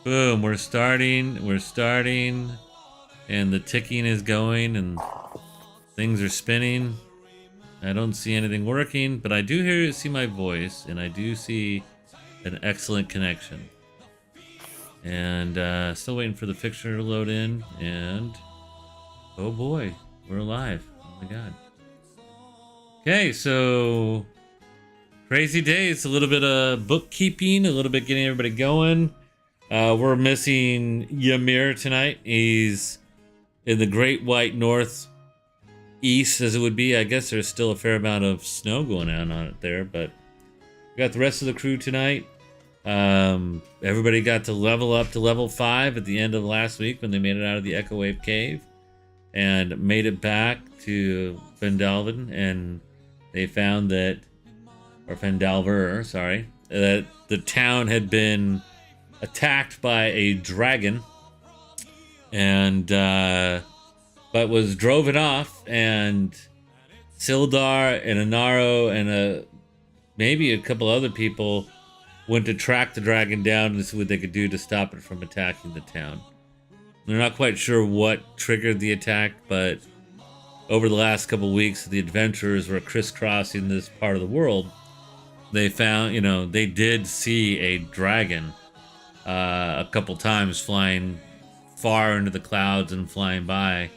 Boom, we're starting. We're starting. And the ticking is going and things are spinning. I don't see anything working, but I do see my voice and I do see an excellent connection. And still waiting for the fixture to load in. And oh boy, we're alive. Oh my god. Okay, so crazy days. A little bit of bookkeeping, a little bit getting everybody going. We're missing Ymir tonight. He's in the Great White North East, as it would be. I guess there's still a fair amount of snow going on it there, but we got the rest of the crew tonight. Everybody got to level up to level 5 at the end of last week when they made it out of the Echo Wave Cave and made it back to Fendalvin, and they found that, or Fendalver, sorry, that the town had been attacked by a dragon, and but was driven off, and Sildar and Inaro and maybe a couple other people went to track the dragon down and see what they could do to stop it from attacking the town. They're not quite sure what triggered the attack, but over the last couple of weeks, the adventurers were crisscrossing this part of the world. They found, they did see a dragon a couple times flying far into the clouds and flying by.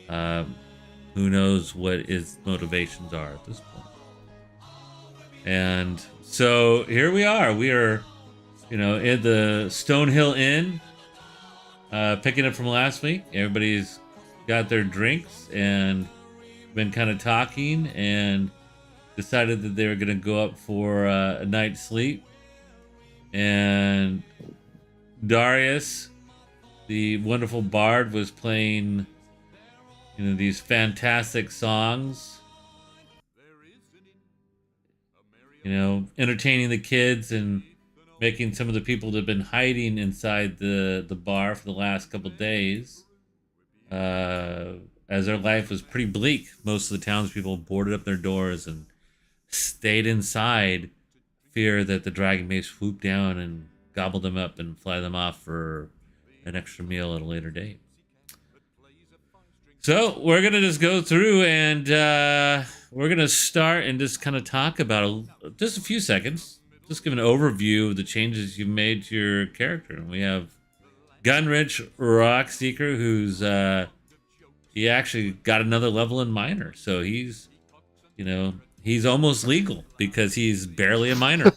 Who knows what his motivations are at this point. And so here we are. We are, at the Stonehill Inn, picking up from last week. Everybody's got their drinks and been kind of talking and decided that they were going to go up for a night's sleep. And Darius, the wonderful bard, was playing, these fantastic songs, entertaining the kids and making some of the people that have been hiding inside the bar for the last couple days, as their life was pretty bleak. Most of the townspeople boarded up their doors and stayed inside, fear that the dragon may swoop down and gobble them up and fly them off for an extra meal at a later date. So we're going to just go through and we're going to start and just kind of talk about just a few seconds. Just give an overview of the changes you've made to your character. And we have Gunrich Rockseeker, who's he actually got another level in minor. So he's, he's almost legal because he's barely a minor.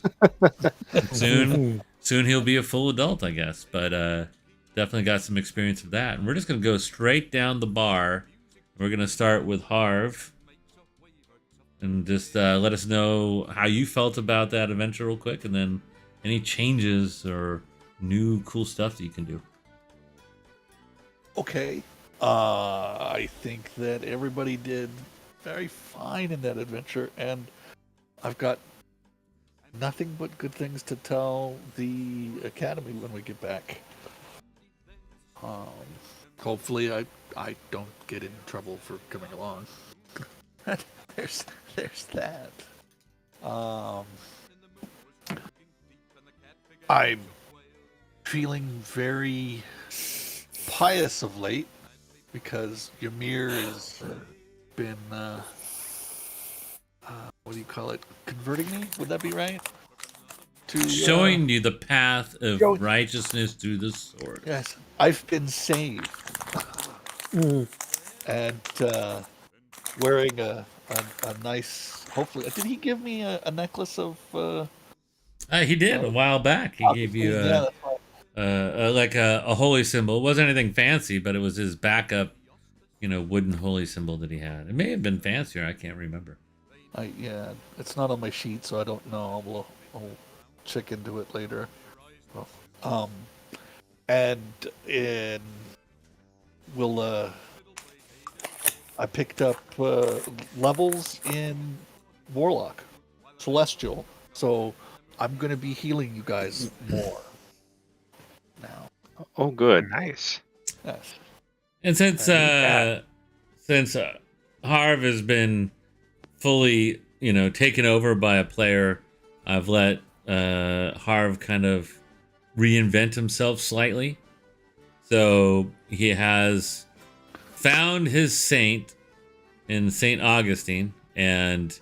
soon he'll be a full adult, I guess. But definitely got some experience with that. And we're just going to go straight down the bar. We're going to start with Harv. And just let us know how you felt about that adventure real quick. And then any changes or new cool stuff that you can do. Okay. I think that everybody did very fine in that adventure. And I've got nothing but good things to tell the Academy when we get back. Hopefully I don't get in trouble for coming along. there's that. I'm feeling very pious of late because Ymir has been what do you call it? Converting me? Would that be right? Showing you the path of righteousness through the sword. Yes, I've been saved. And wearing a nice, hopefully, did he give me a necklace of... he did a while back. He gave you like a holy symbol. It wasn't anything fancy, but it was his backup, wooden holy symbol that he had. It may have been fancier. I can't remember. Yeah, it's not on my sheet, so I don't know. I'll check into it later. And I picked up levels in Warlock, Celestial, so I'm going to be healing you guys more now. Oh, good. Nice. Yes. And since Harv has been fully, taken over by a player, I've let Harv kind of reinvent himself slightly. So he has found his saint in Saint Augustine and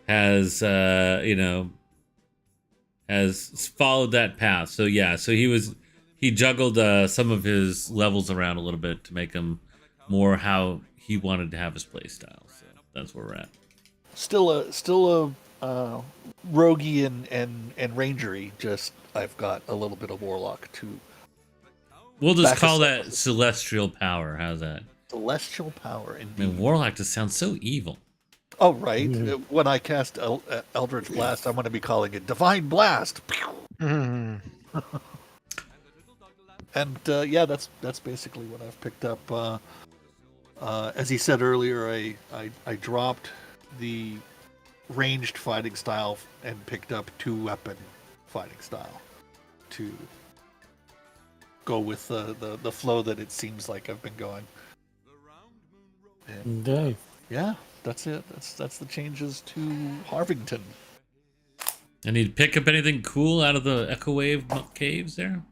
has has followed that path. So yeah, so he juggled some of his levels around a little bit to make him more how he wanted to have his play style. So that's where we're at. Still a roguey and rangery. Just I've got a little bit of warlock too. We'll just Back call aside. that celestial power. How's that? Celestial power, I indeed. mean, warlock just sounds so evil. Oh, right. When I cast Eldritch Blast, I'm going to be calling it Divine Blast. Hmm. And yeah, that's basically what I've picked up. As he said earlier, I dropped the ranged fighting style and picked up 2-weapon fighting style to go with the flow that it seems like I've been going. And, Indeed. yeah, that's it. That's the changes to Harvington. And he'd pick up anything cool out of the Echo Wave caves there?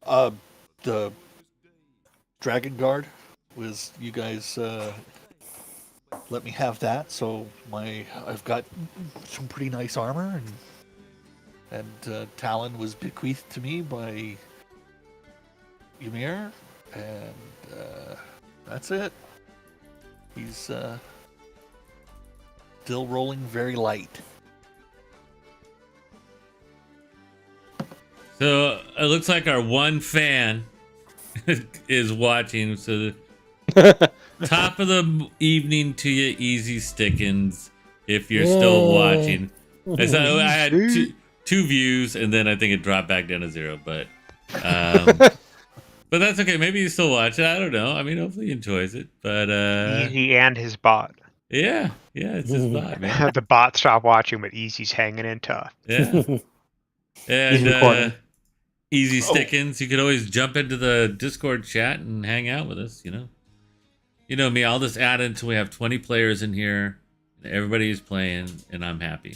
The Dragon Guard was you guys let me have that, so I've got some pretty nice armor, and Talon was bequeathed to me by Ymir, and that's it. He's still rolling very light. So it looks like our one fan is watching. So the top of the evening to you, Easy Stickins, if you're still watching. I had two views, and then I think it dropped back down to 0. But but that's okay. Maybe you still watch it. I don't know. I mean, hopefully he enjoys it. But Easy and his bot. yeah, it's his vibe, man. The bot stopped watching, but Easy's hanging in tough. Yeah. He's And recording. Easy Stickins, you could always jump into the Discord chat and hang out with us, You know me, I'll just add it until we have 20 players in here. And everybody's playing, and I'm happy.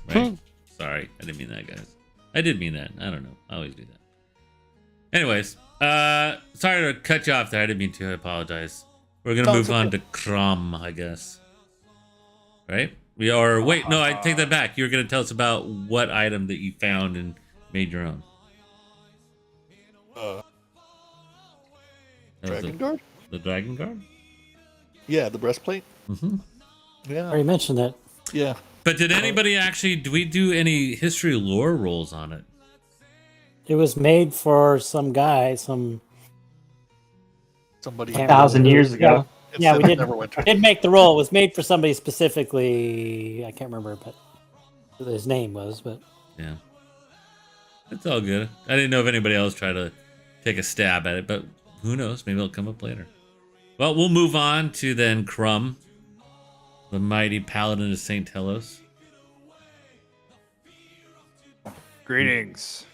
Right? Sorry, I didn't mean that, guys. I did mean that. I don't know. I always do that. Anyways, sorry to cut you off there. I didn't mean to. I apologize. We're going to move on to Crom, I guess. Right? Wait, no, I take that back. You were going to tell us about what item that you found and made your own. Dragon Guard? The Dragon Guard? Yeah, the breastplate. Mm-hmm. Yeah, already mentioned that. yeah. But did anybody do we do any history lore rolls on it? It was made for some guy, Somebody 1,000 years ago. Yeah, we did. Neverwinter. Didn't make the roll. It was made for somebody specifically. I can't remember, but his name was. But Yeah. It's all good. I didn't know if anybody else tried to take a stab at it, but who knows? Maybe it'll come up later. Well, we'll move on to then Crumb, the mighty paladin of St. Telos. Greetings.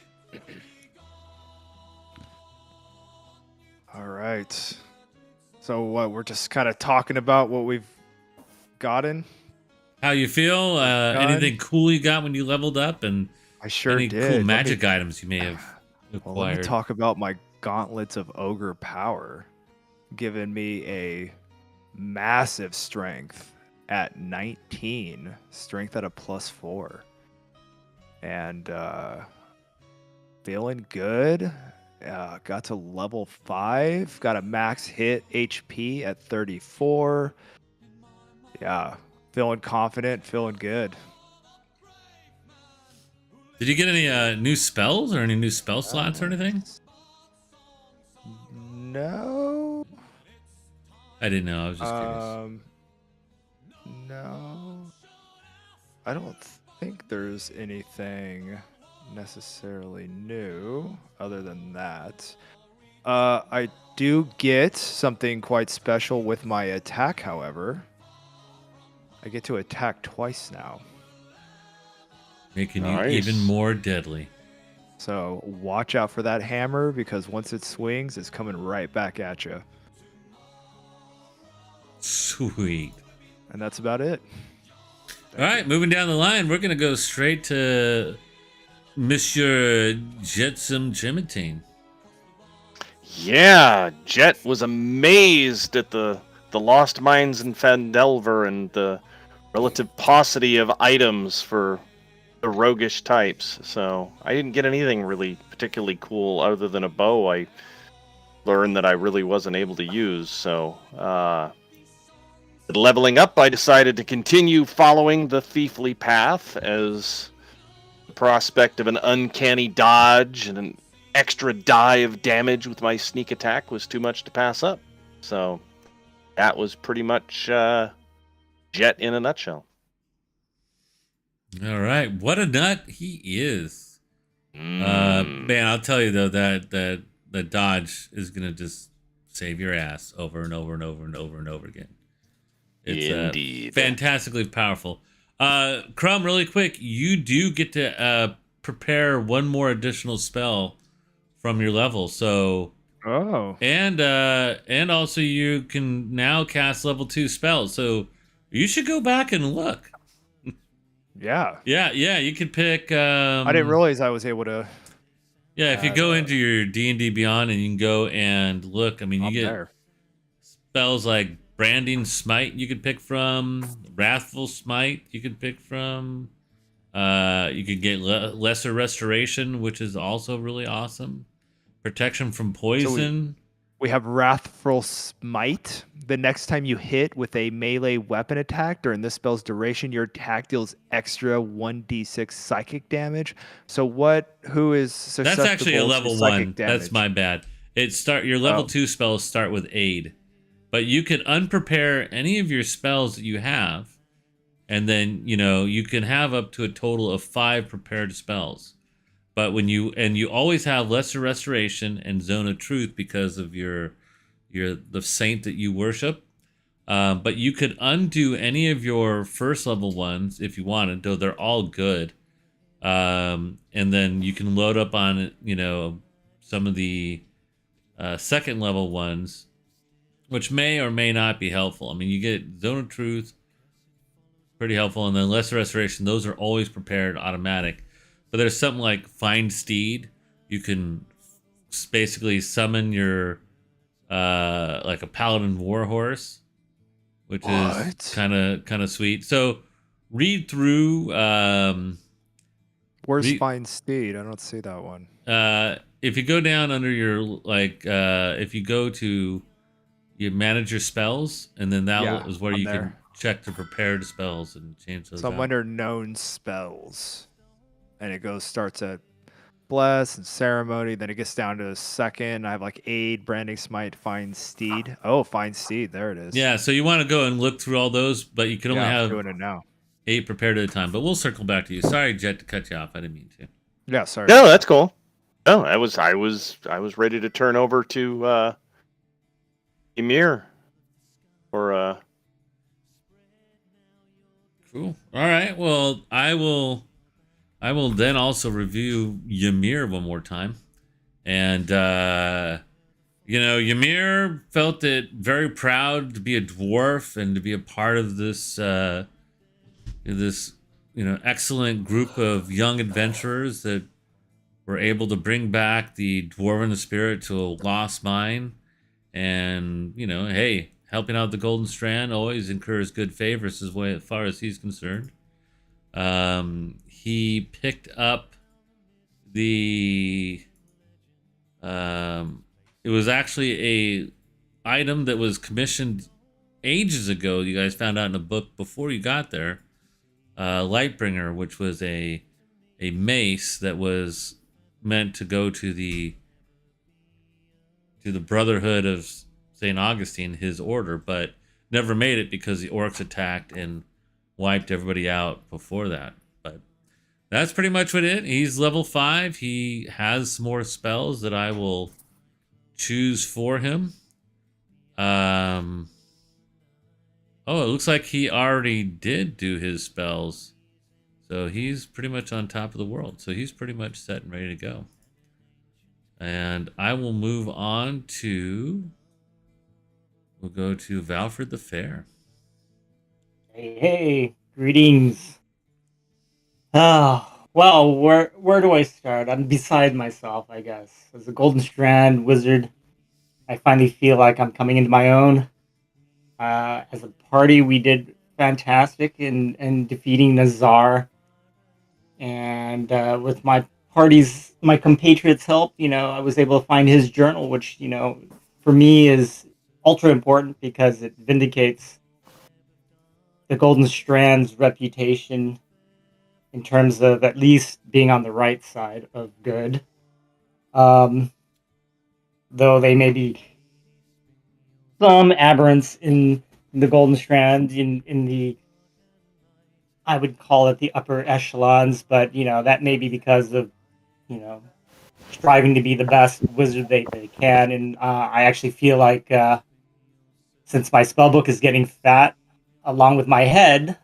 All right. So what? We're just kind of talking about what we've gotten. How you feel? Anything cool you got when you leveled up, and I sure any did. cool magic items you may have Well, let me acquired? talk about my gauntlets of ogre power, giving me a massive strength at 19, strength at a +4, and feeling good. Got to level 5. Got a max hit HP at 34. Yeah, feeling confident, feeling good. Did you get any new spells or any new spell slots or anything? No. I didn't know. I was just curious. No. I don't think there's anything necessarily new other than that. I do get something quite special with my attack, however. I get to attack twice now. Making Nice. you even more deadly. So watch out for that hammer, because once it swings, it's coming right back at you. Sweet. And that's about it. All right, moving down the line, we're going to go straight to Monsieur Jetsam Jimotine. Yeah, Jet was amazed at the lost mines in Fandelver and the relative paucity of items for the roguish types. So I didn't get anything really particularly cool other than a bow I learned that I really wasn't able to use. So leveling up, I decided to continue following the thiefly path, as the prospect of an uncanny dodge and an extra die of damage with my sneak attack was too much to pass up. So that was pretty much Jet in a nutshell. All right, what a nut he is. Man, I'll tell you though that dodge is gonna just save your ass over and over and over and over and over again. It's Indeed. fantastically powerful. Crumb, really quick, you do get to prepare one more additional spell from your level. So Oh. and also you can now cast level 2 spells. So you should go back and look. Yeah. Yeah, you could pick. I didn't realize I was able to. Yeah, if you go into your D&D Beyond and you can go and look, I mean, you I'm get there. spells like Branding Smite you could pick from, Wrathful Smite you could pick from. You could get Lesser Restoration, which is also really awesome. Protection from Poison. We have Wrathful Smite. The next time you hit with a melee weapon attack during this spell's duration, your attack deals extra 1d6 psychic damage. So who is susceptible That's actually a level to psychic 1. damage? That's my bad. Your level Oh. 2 spells start with Aid. But you can unprepare any of your spells that you have, and then, you can have up to a total of 5 prepared spells. But you always have Lesser Restoration and Zone of Truth because of the saint that you worship. But you could undo any of your first level ones if you wanted, though they're all good. And then you can load up on some of the second level ones, which may or may not be helpful. I mean, you get Zone of Truth, pretty helpful, and then Lesser Restoration. Those are always prepared, automatic. But there's something like Find Steed. You can basically summon your like a Paladin Warhorse, which is kind of sweet. So read through. Where's Find Steed? I don't see that one. If you go down under your if you go to you manage your spells, and then that is where I'm you there. can check the prepared spells and change those. So I'm out. under known spells, and it starts at Bless and Ceremony. Then it gets down to the second. I have like Aid, Branding Smite, Find Steed. Oh, Find Steed. There it is. Yeah, so you want to go and look through all those, but you can only I'm have doing it now. 8 prepared at a time. But we'll circle back to you. Sorry, Jet, to cut you off. I didn't mean to. Yeah, sorry. No, that's cool. No, I was ready to turn over to Emir or Cool. All right. Well, I will then also review Ymir one more time. And Ymir felt it very proud to be a dwarf and to be a part of this excellent group of young adventurers that were able to bring back the dwarven spirit to a lost mine. And, hey, helping out the Golden Strand always incurs good favors as far as he's concerned. He picked up it was actually a item that was commissioned ages ago. You guys found out in a book before you got there. Lightbringer, which was a mace that was meant to go to the Brotherhood of St. Augustine, his order, but never made it because the orcs attacked and wiped everybody out before that. But that's pretty much what it. He's level 5. He has some more spells that I will choose for him. Oh, it looks like he already did do his spells. So he's pretty much on top of the world. So he's pretty much set and ready to go. And I will move on to... We'll go to Valfred the Fair. Hey, greetings. Ah, Well, where do I start? I'm beside myself, I guess. As a Golden Strand wizard, I finally feel like I'm coming into my own. As a party, we did fantastic in defeating Nazar, and with my compatriots' help, I was able to find his journal, which for me is ultra important because it vindicates the Golden Strand's reputation in terms of at least being on the right side of good. Um, though they may be some aberrants in the Golden Strand in the I would call it the upper echelons, but that may be because of you know striving to be the best wizard they can, and I actually feel like since my spell book is getting fat, along with my head,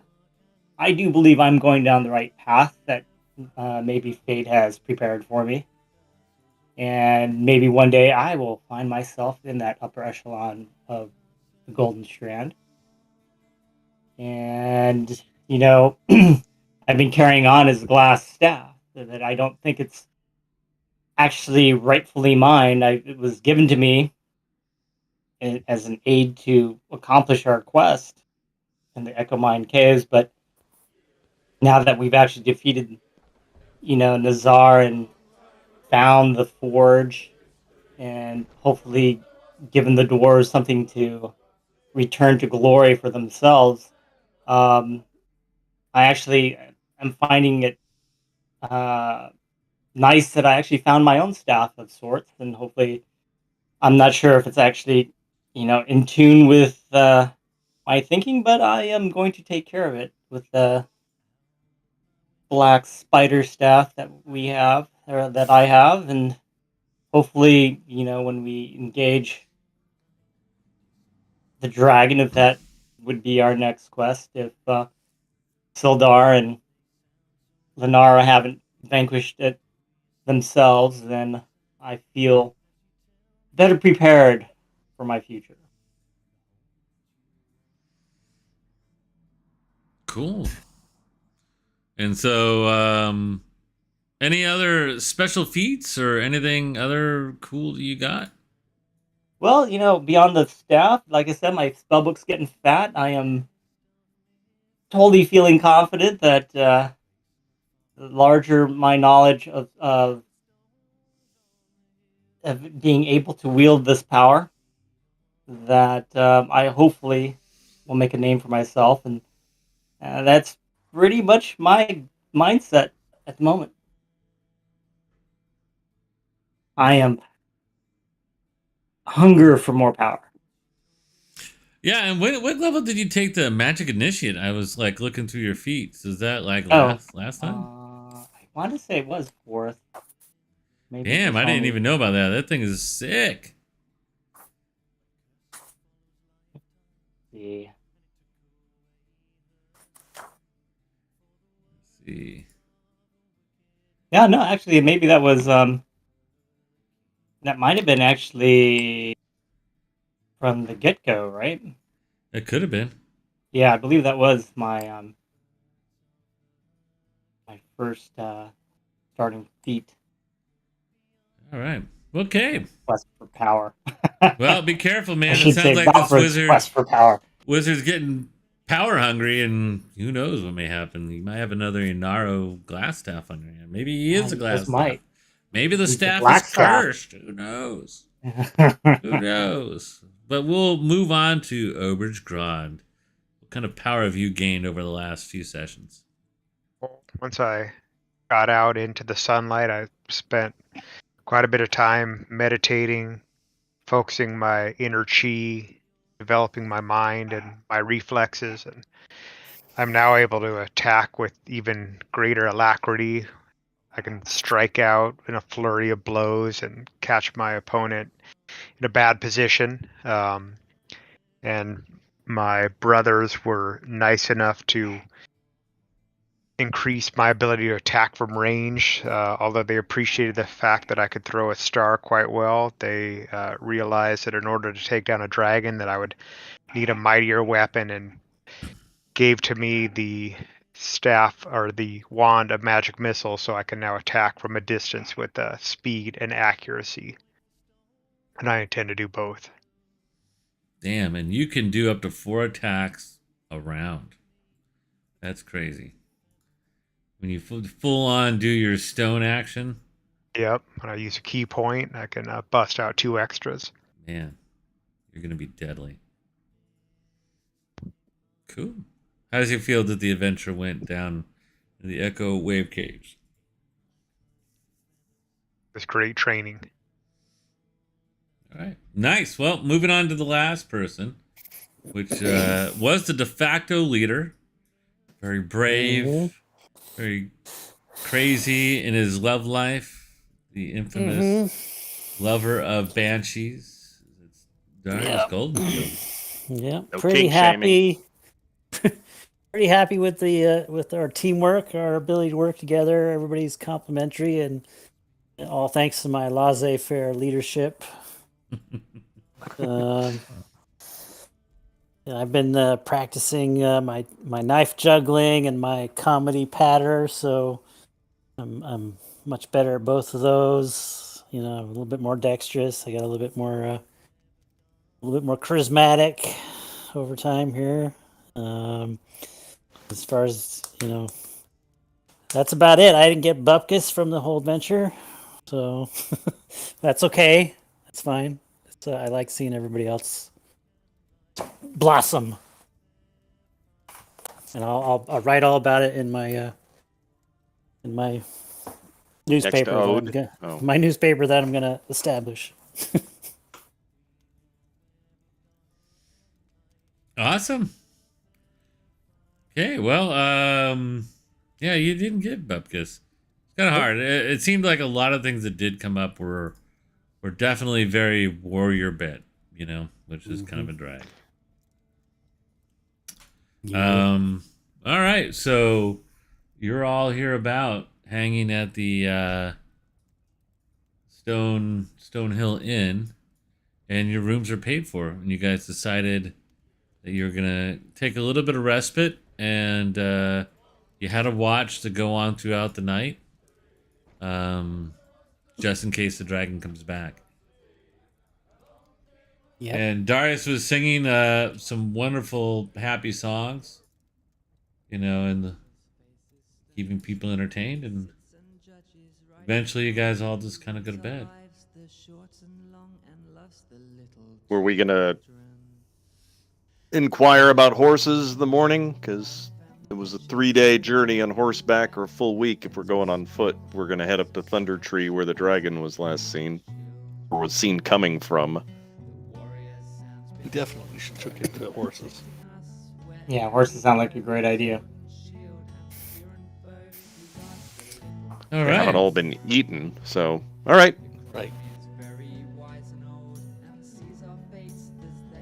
I do believe I'm going down the right path that maybe fate has prepared for me. And maybe one day I will find myself in that upper echelon of the Golden Strand. And, I've been carrying on as glass staff, so that I don't think it's actually rightfully mine. It was given to me as an aid to accomplish our quest in the Echo Mine Caves. But now that we've actually defeated, Nazar and found the forge and hopefully given the dwarves something to return to glory for themselves. Um, I actually am finding it uh, nice that I actually found my own staff of sorts, and hopefully, I'm not sure if it's actually, in tune with my thinking, but I am going to take care of it with the black spider staff that we have, or that I have, and hopefully, when we engage the dragon, if that would be our next quest, if Sildar and Lenara haven't vanquished it themselves, then I feel better prepared for my future. Cool. And so, any other special feats or anything other cool that you got? Well, beyond the staff, like I said, my spellbook's getting fat. I am totally feeling confident that the larger my knowledge of being able to wield this power, that I hopefully will make a name for myself, and that's pretty much my mindset at the moment. I am hunger for more power. Yeah, and what level did you take the magic initiate? I was like looking through your feats. Is that like Oh, last time? I want to say it was fourth. Maybe Damn, just I didn't only. even know about that. That thing is sick. See. Let's see. Yeah, no, actually, maybe that might have been actually from the get go, right? It could have been. Yeah, I believe that was my first starting feat. All right. Okay. Quest for power. Well, be careful, I man. It should sounds say like this Valfred's quest for power. wizard's getting power hungry, and who knows what may happen. He might have another Inaro glass staff on your hand. Maybe he is a He just glass staff. might. Maybe the He's the staff is black staff. cursed. Who knows? Who knows? But we'll move on to Oberge Grond. What kind of power have you gained over the last few sessions? Once I got out into the sunlight, I spent quite a bit of time meditating, focusing my inner chi, developing my mind and my reflexes, and I'm now able to attack with even greater alacrity. I can strike out in a flurry of blows and catch my opponent in a bad position. And my brothers were nice enough to increase my ability to attack from range. Although they appreciated the fact that I could throw a star quite well, they realized that in order to take down a dragon, that I would need a mightier weapon, and gave to me the staff or the wand of magic missile, so I can now attack from a distance with speed and accuracy. And I intend to do both. Damn, and you can do up to 4 attacks a round. That's crazy. When you full on do your stone action, Yep. When I use a key point, I can bust out 2 extras. man, you're gonna be deadly. Cool. How does it feel that the adventure went down in the Echo Wave Caves? It's great training. All right, nice. Well, moving on to the last person, which was the de facto leader. Very brave, very crazy in his love life. The infamous lover of banshees. It's Darius Goldenfield. Yeah, No pretty kink shaming. happy. Pretty happy with the with our teamwork, our ability to work together. Everybody's complimentary, and all thanks to my laissez-faire leadership. Um, I've been practicing my knife juggling and my comedy patter, so I'm much better at both of those. You know, I'm a little bit more dexterous. I got a little bit more charismatic over time here. As far as that's about it. I didn't get bupkis from the whole adventure, so that's okay. That's fine. I like seeing everybody else blossom, and I'll write all about it in my newspaper. ode? Oh. My newspaper that I'm gonna establish. Awesome. Okay, well, yeah, you didn't get bupkis. It's kind of hard. It seemed like a lot of things that did come up were definitely very warrior bit, which is kind of a drag. Yeah. All right, so you're all here about hanging at the Stone Hill Inn, and your rooms are paid for, and you guys decided that you're gonna take a little bit of respite, and you had a watch to go on throughout the night, just in case the dragon comes back. Yeah. And Darius was singing some wonderful, happy songs, and keeping people entertained. And eventually, you guys all just kind of go to bed. Were we gonna inquire about horses in the morning? Because it was a 3-day journey on horseback, or a full week if we're going on foot. We're gonna head up to Thunder Tree where the dragon was last seen, or was seen coming from. We definitely should look into horses. Yeah, horses sound like a great idea. All They haven't right. all been eaten, so all right. Right.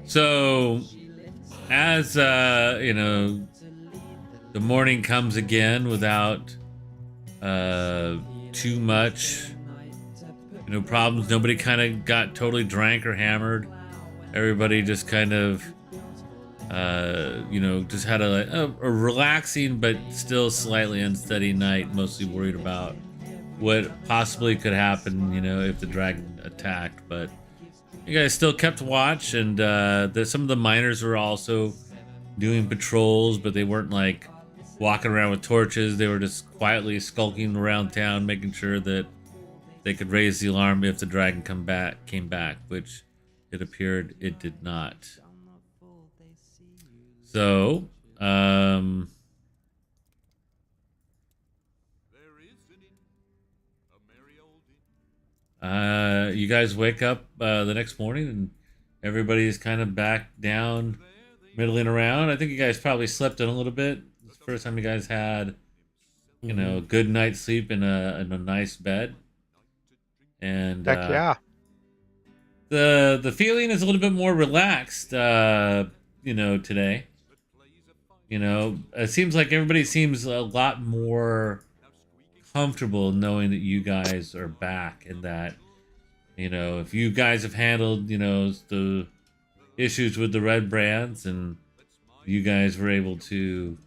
So, as the morning comes again without too much problems. Nobody kind of got totally drank or hammered. Everybody just kind of just had a relaxing but still slightly unsteady night, mostly worried about what possibly could happen if the dragon attacked. But you guys still kept watch, and some of the miners were also doing patrols, but they weren't like walking around with torches. They were just quietly skulking around town, making sure that they could raise the alarm if the dragon came back, which it appeared it did not. So, you guys wake up the next morning, and everybody's kind of back down, middling around. I think you guys probably slept in a little bit. It's the first time you guys had, a good night's sleep in a nice bed. And Heck yeah. the feeling is a little bit more relaxed, today. It seems like everybody seems a lot more comfortable knowing that you guys are back, and that, if you guys have handled, the issues with the red brands, and you guys were able to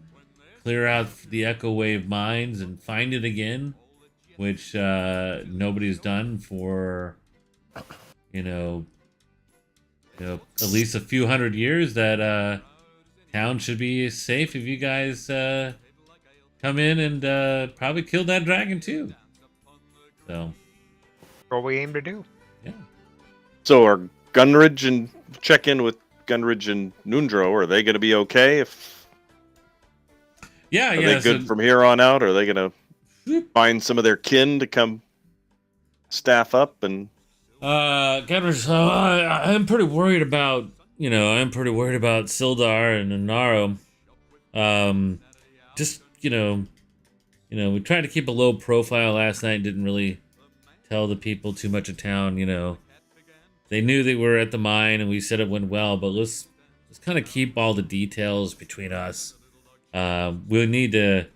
clear out the Echo Wave mines and find it again, which nobody's done for, you know, at least a few hundred years, that town should be safe if you guys come in and probably kill that dragon too. So, What we aim to do. yeah. So are Gunridge and check in with Gunridge and Nundro? Are they going to be okay? If Yeah, are yeah. they good from here on out? Are they going to find some of their kin to come staff up and? Governor, so I'm pretty worried about, Sildar and Inaro. Just, we tried to keep a low profile last night. Didn't really tell the people too much of town. They knew they were at the mine, and we said it went well. But let's kind of keep all the details between us. We'll need to,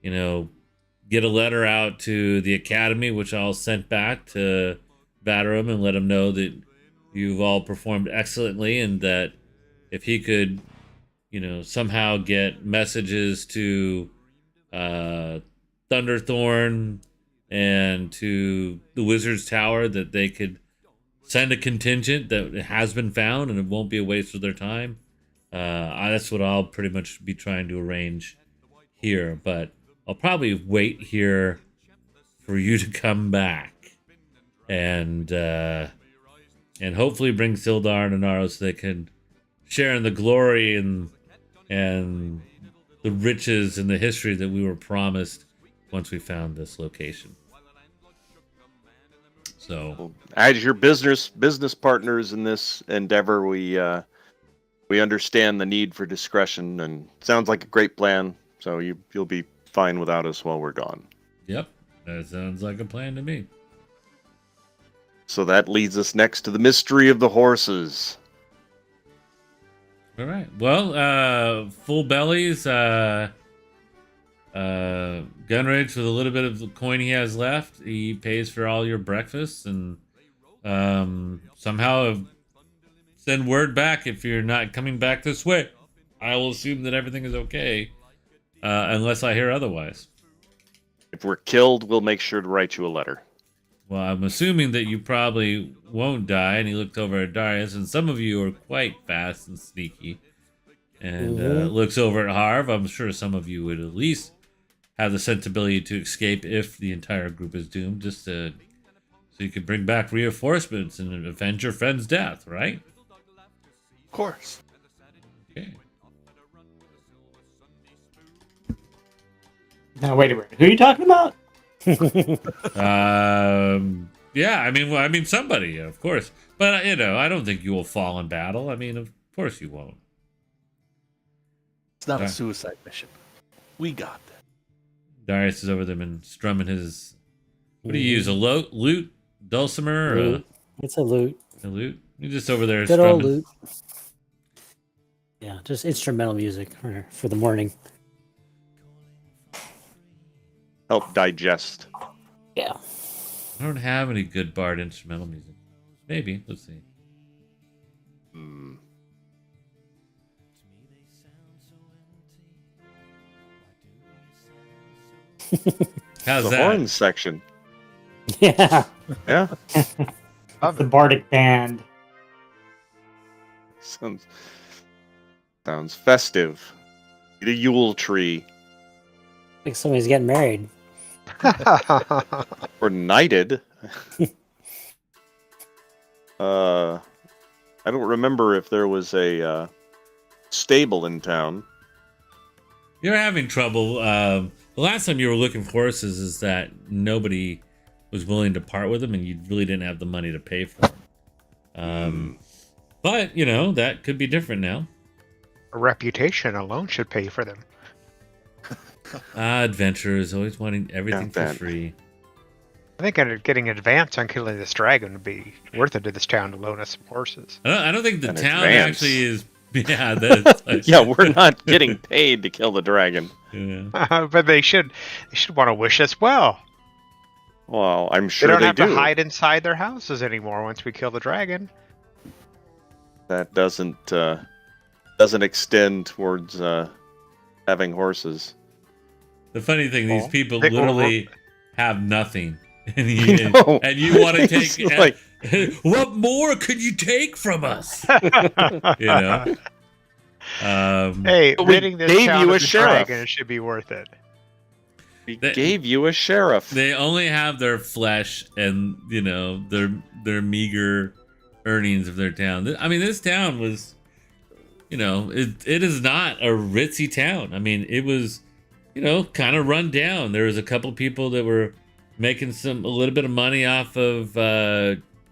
get a letter out to the academy, which I'll send back to Vatarum and let him know that you've all performed excellently, and that if he could, somehow get messages to Thunderthorn and to the Wizard's Tower that they could send a contingent, that it has been found and it won't be a waste of their time. That's what I'll pretty much be trying to arrange here, but I'll probably wait here for you to come back and hopefully bring Sildar and Inaro so they can share in the glory and the riches and the history that we were promised once we found this location. So, As your business partners in this endeavor, we understand the need for discretion, and sounds like a great plan. So you'll be fine without us while we're gone. Yep, that sounds like a plan to me. So that leads us next to the mystery of the horses. All right. Well, full bellies. Gunridge, with a little bit of the coin he has left, he pays for all your breakfasts, and somehow send word back if you're not coming back this way. I will assume that everything is okay, unless I hear otherwise. If we're killed, we'll make sure to write you a letter. Well, I'm assuming that you probably won't die. And he looked over at Darius, and some of you are quite fast and sneaky. And looks over at Harv. I'm sure some of you would at least have the sensibility to escape if the entire group is doomed, just so you could bring back reinforcements and avenge your friend's death, right? Of course. Okay. Now, wait a minute. Who are you talking about? Yeah, I mean, somebody, of course. But, I don't think you will fall in battle. I mean, of course you won't. It's not a suicide mission. We got that. Darius is over them and strumming his... What do you use, a lute? Dulcimer? Or It's a lute. a lute? You're just over there Good strumming. old lute. Yeah, just instrumental music for the morning. Help digest. Yeah. I don't have any good bard instrumental music. Maybe. Let's see. How's The that? horns section. Yeah. Yeah. The Bardic Band. Sounds festive. Get a Yule tree. Like somebody's getting married. Or knighted. I don't remember if there was a stable in town. You're having trouble. The last time you were looking for horses is that nobody was willing to part with them, and you really didn't have the money to pay for them. But, that could be different now. A reputation alone should pay for them. Adventurers always wanting everything for that. free. I think getting an advance on killing this dragon would be worth it to this town to loan us some horses. I don't think the An town advance. actually is... Yeah, that's... Yeah, we're not getting paid to kill the dragon. Yeah. But they should want to wish us well. Well, I'm They sure don't they have do. to hide inside their houses anymore once we kill the dragon. That doesn't extend towards having horses. The funny thing, these Oh. people They- literally have nothing, and I know. you want to It's take. like- What more could you take from us? You know. Hey, But we ridding this gave town you of a the sheriff. dragon, it should be worth it. We They- gave you a sheriff. They only have their flesh and their meager earnings of their town. I mean, this town was, it is not a ritzy town. I mean, it was, kind of run down. There was a couple people that were making a little bit of money off of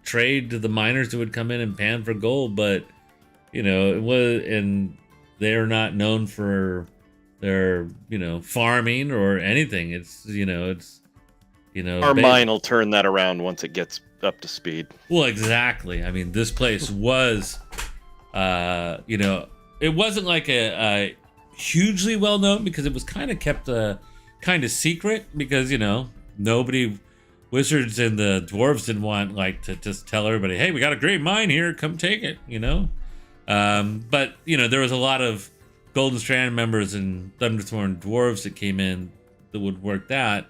trade to the miners that would come in and pan for gold, but it was, and they're not known for their farming or anything. It's Our mine will turn that around once it gets up to speed. Well, exactly. I mean, this place was it wasn't like a hugely well known, because it was kind of kept kind of secret, because nobody, wizards and the dwarves didn't want to just tell everybody, hey, we got a great mine here, come take it. But there was a lot of Golden Strand members and Thunderthorn dwarves that came in that would work that.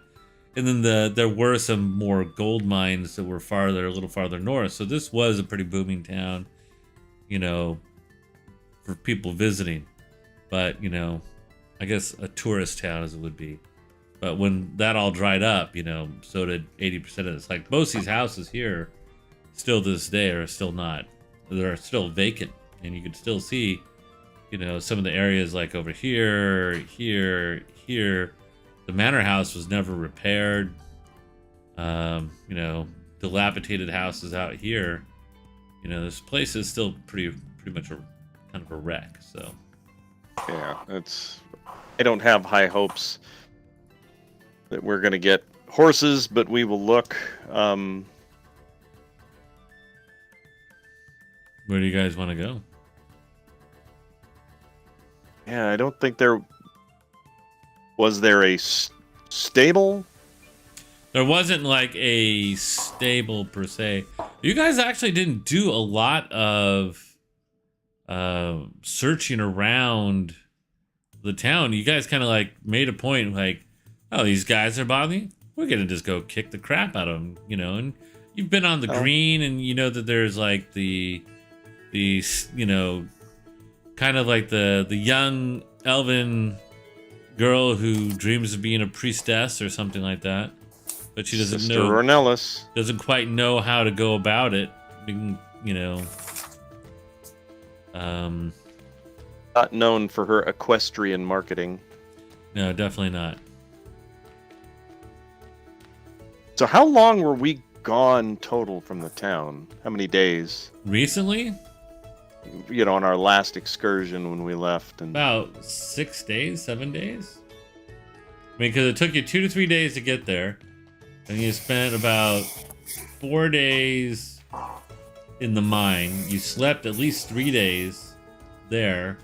And then there were some more gold mines that were a little farther north. So this was a pretty booming town, for people visiting. But, I guess a tourist town as it would be. But when that all dried up, so did 80% of this. Like most of these houses here, still to this day, are still not. They're still vacant. And you can still see, some of the areas like over here, here. The manor house was never repaired. Dilapidated houses out here. This place is still pretty much kind of a wreck. So Yeah, I don't have high hopes that we're gonna get horses, but we will look. where do you guys want to go? Yeah, I don't think there was a stable. There wasn't like a stable per se. You guys actually didn't do a lot of searching around the town. You guys kind of made a point oh, these guys are bothering. We're gonna just go kick the crap out of them, And you've been on the green, and you know that there's the kind of like the young elven girl who dreams of being a priestess or something like that, but she doesn't Sister know. Ornelas. Doesn't quite know how to go about it. Not known for her equestrian marketing. No, definitely not. So how long were we gone total from the town? How many days? Recently, On our last excursion when we left. And about 6 days, 7 days. I mean, because it took you 2 to 3 days to get there, and you spent about 4 days in the mine. You slept at least 3 days there.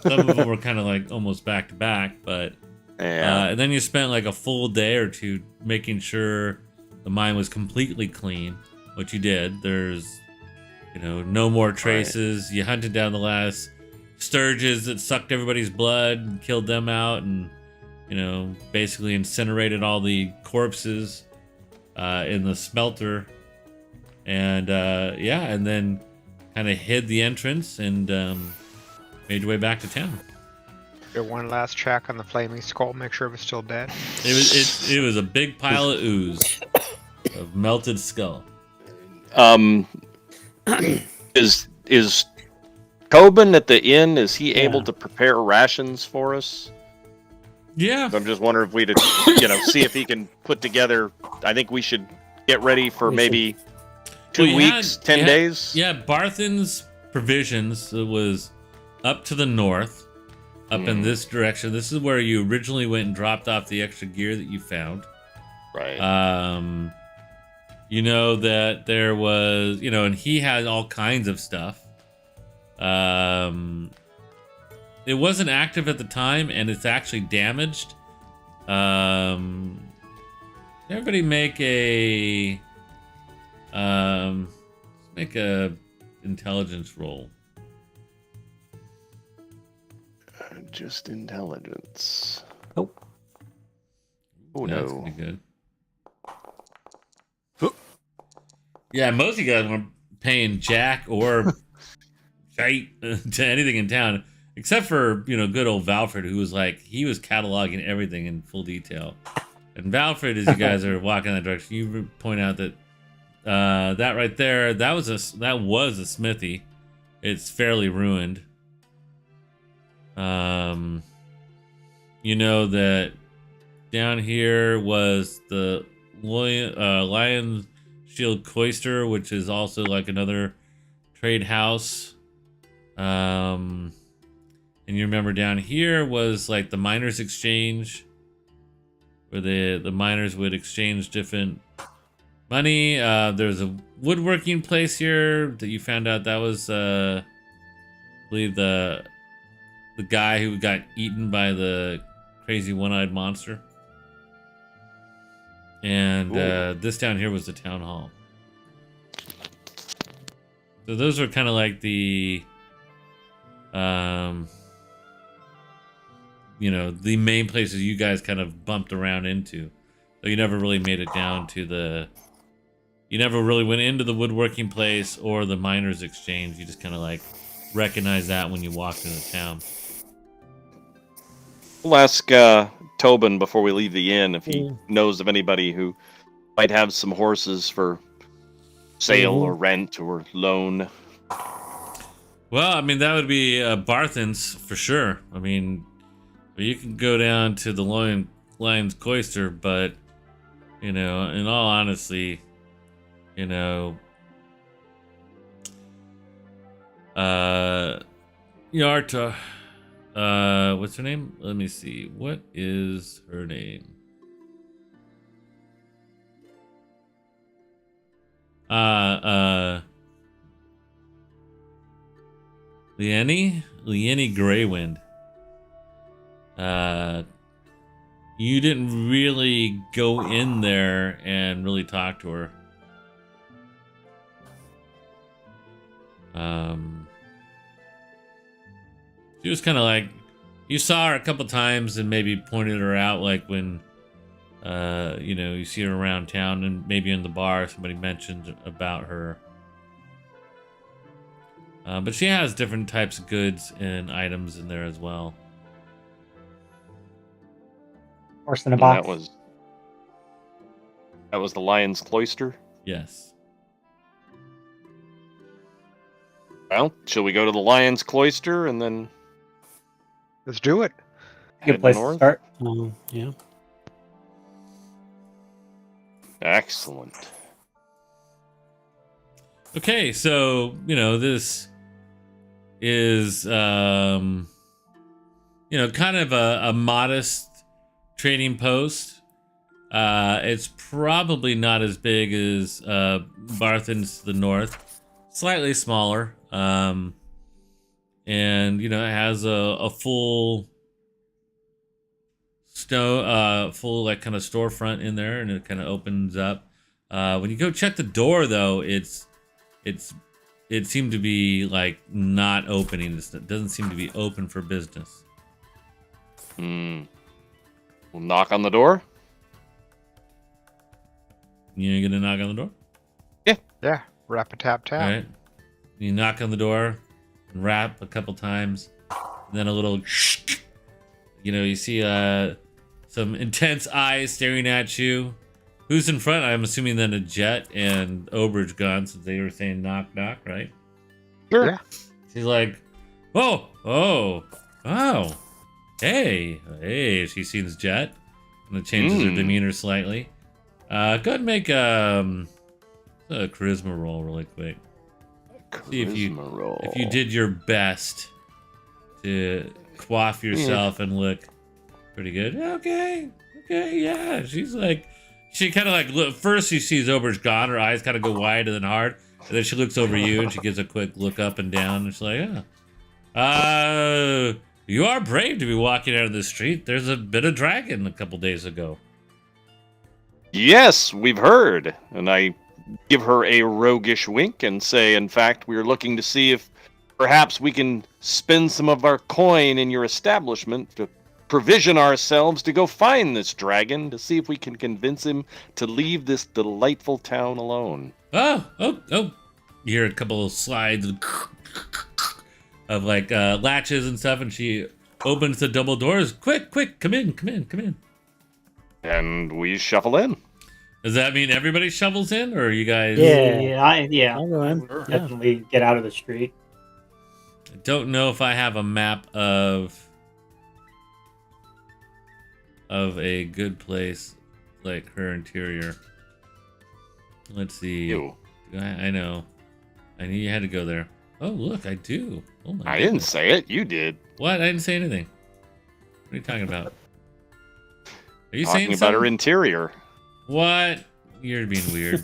Some of them were kind of almost back to back, but yeah. and then you spent a full day or two making sure the mine was completely clean, which you did. There's no more traces. Right. You hunted down the last sturges that sucked everybody's blood and killed them out, and basically incinerated all the corpses in the smelter, and and then kind of hid the entrance and made your way back to town. Did one last check on the flaming skull, make sure it was still dead. It was a big pile of ooze of melted skull. Is Tobin at the inn? Is he able Yeah. to prepare rations for us? Yeah. I'm just wondering if we to see if he can put together. I think we should get ready for We maybe Well, 2 you weeks, had- 10 you had- days. Yeah, Barthen's provisions was up to the north, up in this direction. This is where you originally went and dropped off the extra gear that you found. Right. You know that there was, and he had all kinds of stuff. It wasn't active at the time, and it's actually damaged. Everybody make a intelligence roll. just intelligence. Nope. Oh That's no. pretty good. Yeah, most of you guys weren't paying jack or shite to anything in town, except for good old Valfred, who was like he was cataloging everything in full detail. And Valfred, as you guys are walking in that direction, you point out that that right there, that was a smithy. It's fairly ruined. You know that down here was the Lion's Shield Cloister, which is also like another trade house. And you remember down here was like the miners' exchange, where the miners would exchange different money. There's a woodworking place here that you found out that was I believe the guy who got eaten by the crazy one-eyed monster. And this down here was the town hall. So those were kind of like the the main places you guys kind of bumped around into. So you never really made it down to you never really went into the woodworking place or the miners' exchange. You just kind of like recognized that when you walked into town. We'll ask Tobin before we leave the inn if he knows of anybody who might have some horses for sale or rent or loan. Well, I mean, that would be Barthen's for sure. I mean, you can go down to the Lion's Cloister, but, in all honesty, Yarta, what's her name? Let me see. What is her name? Lieni Greywind. You didn't really go in there and really talk to her. She was kind of like, you saw her a couple times and maybe pointed her out, like when you see her around town and maybe in the bar somebody mentioned about her. But she has different types of goods and items in there as well. Horse in a And box. that was the Lion's Cloister. Yes. Well, shall we go to the Lion's Cloister and then Let's do it. Good head place to north? start. Yeah. Excellent. Okay, so this is kind of a modest trading post. It's probably not as big as Barthen's to the north, slightly smaller. And it has a full full like kind of storefront in there, and it kind of opens up. When you go check the door, though, it seemed to be like not opening. It doesn't seem to be open for business. We'll knock on the door. You gonna knock on the door? Yeah. Rap a tap tap. All right. You knock on the door, and rap a couple times, and then a little. You see some intense eyes staring at you. Who's in front? I'm assuming then a Jet and Oberge gone, since they were saying knock knock, right? Sure. Yeah. She's like, oh, hey. She sees Jet, and it changes her demeanor slightly. Go ahead and make a charisma roll really quick. See if you did your best to quaff yourself and look pretty good. Okay, yeah. She's like, she kind of like, first she sees Oberge gone, her eyes kind of go wide and then hard, and then she looks over you and she gives a quick look up and down, and she's like, you are brave to be walking out of the street. There's a bit of dragon a couple days ago. Yes, we've heard. And I give her a roguish wink and say, in fact, we are looking to see if Perhaps we can spend some of our coin in your establishment to provision ourselves to go find this dragon to see if we can convince him to leave this delightful town alone. Oh. You hear a couple of slides of like latches and stuff, and she opens the double doors. Quick, come in. And we shuffle in. Does that mean everybody shovels in, or are you guys? Yeah. I'll go in. Sure. Yeah. Definitely get out of the street. I don't know if I have a map of a good place like her interior. Let's see. You. I know. I knew you had to go there. Oh, look, I do. Oh my! I didn't goodness. say it. You did. What? I didn't say anything. What are you talking about? Are you Talking saying about her something? interior. What? You're being weird.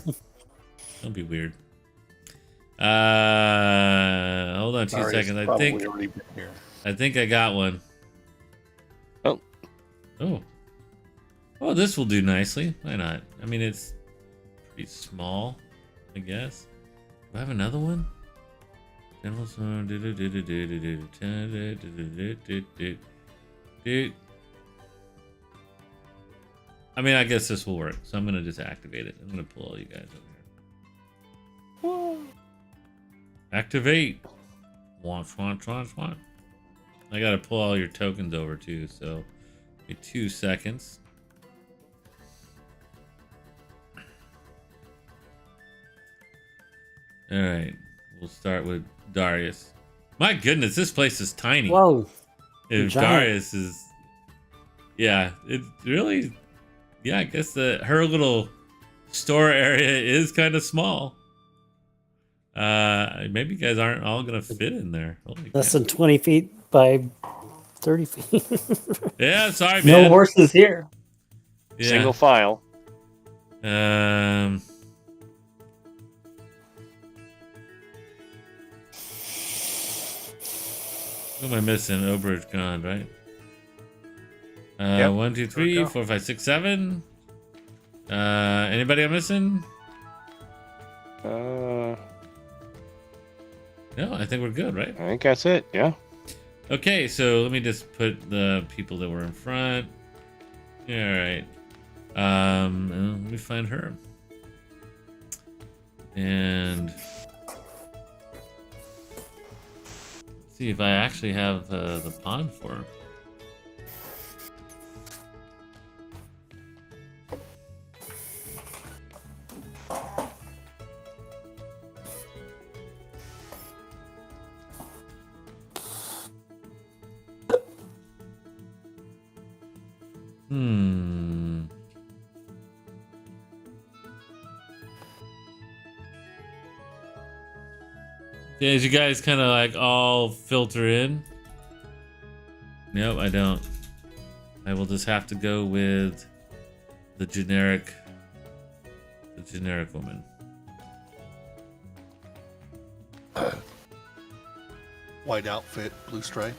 Don't be weird. Hold on 2 Darius seconds. I probably think already been here. I got one. Oh. Oh, this will do nicely. Why not? I mean, it's pretty small, I guess. Do I have another one? I mean, I guess this will work. So I'm gonna just activate it. I'm gonna pull all you guys over here. Activate. Want. I gotta pull all your tokens over too. So, give me 2 seconds. All right, we'll start with Darius. My goodness, this place is tiny. Whoa. If giant. Darius is, yeah, it really, yeah. I guess her little store area is kind of small. Maybe you guys aren't all gonna fit in there. Holy Less cow. than 20 feet by 30 feet. Yeah, sorry, No man. horses here. Yeah. Single file. Who am I missing? Overage gone, right? Yep. 1, 2, 3, go. 4, 5, 6, 7. Anybody I'm missing? I No, I think we're good, right? think that's it. Yeah. Okay, so let me just put the people that were in front. All right. And let me find her. And see if I actually have the pawn for her. Yeah, as you guys kind of like all filter in. Nope, I don't. I will just have to go with the generic woman. White outfit, blue stripe.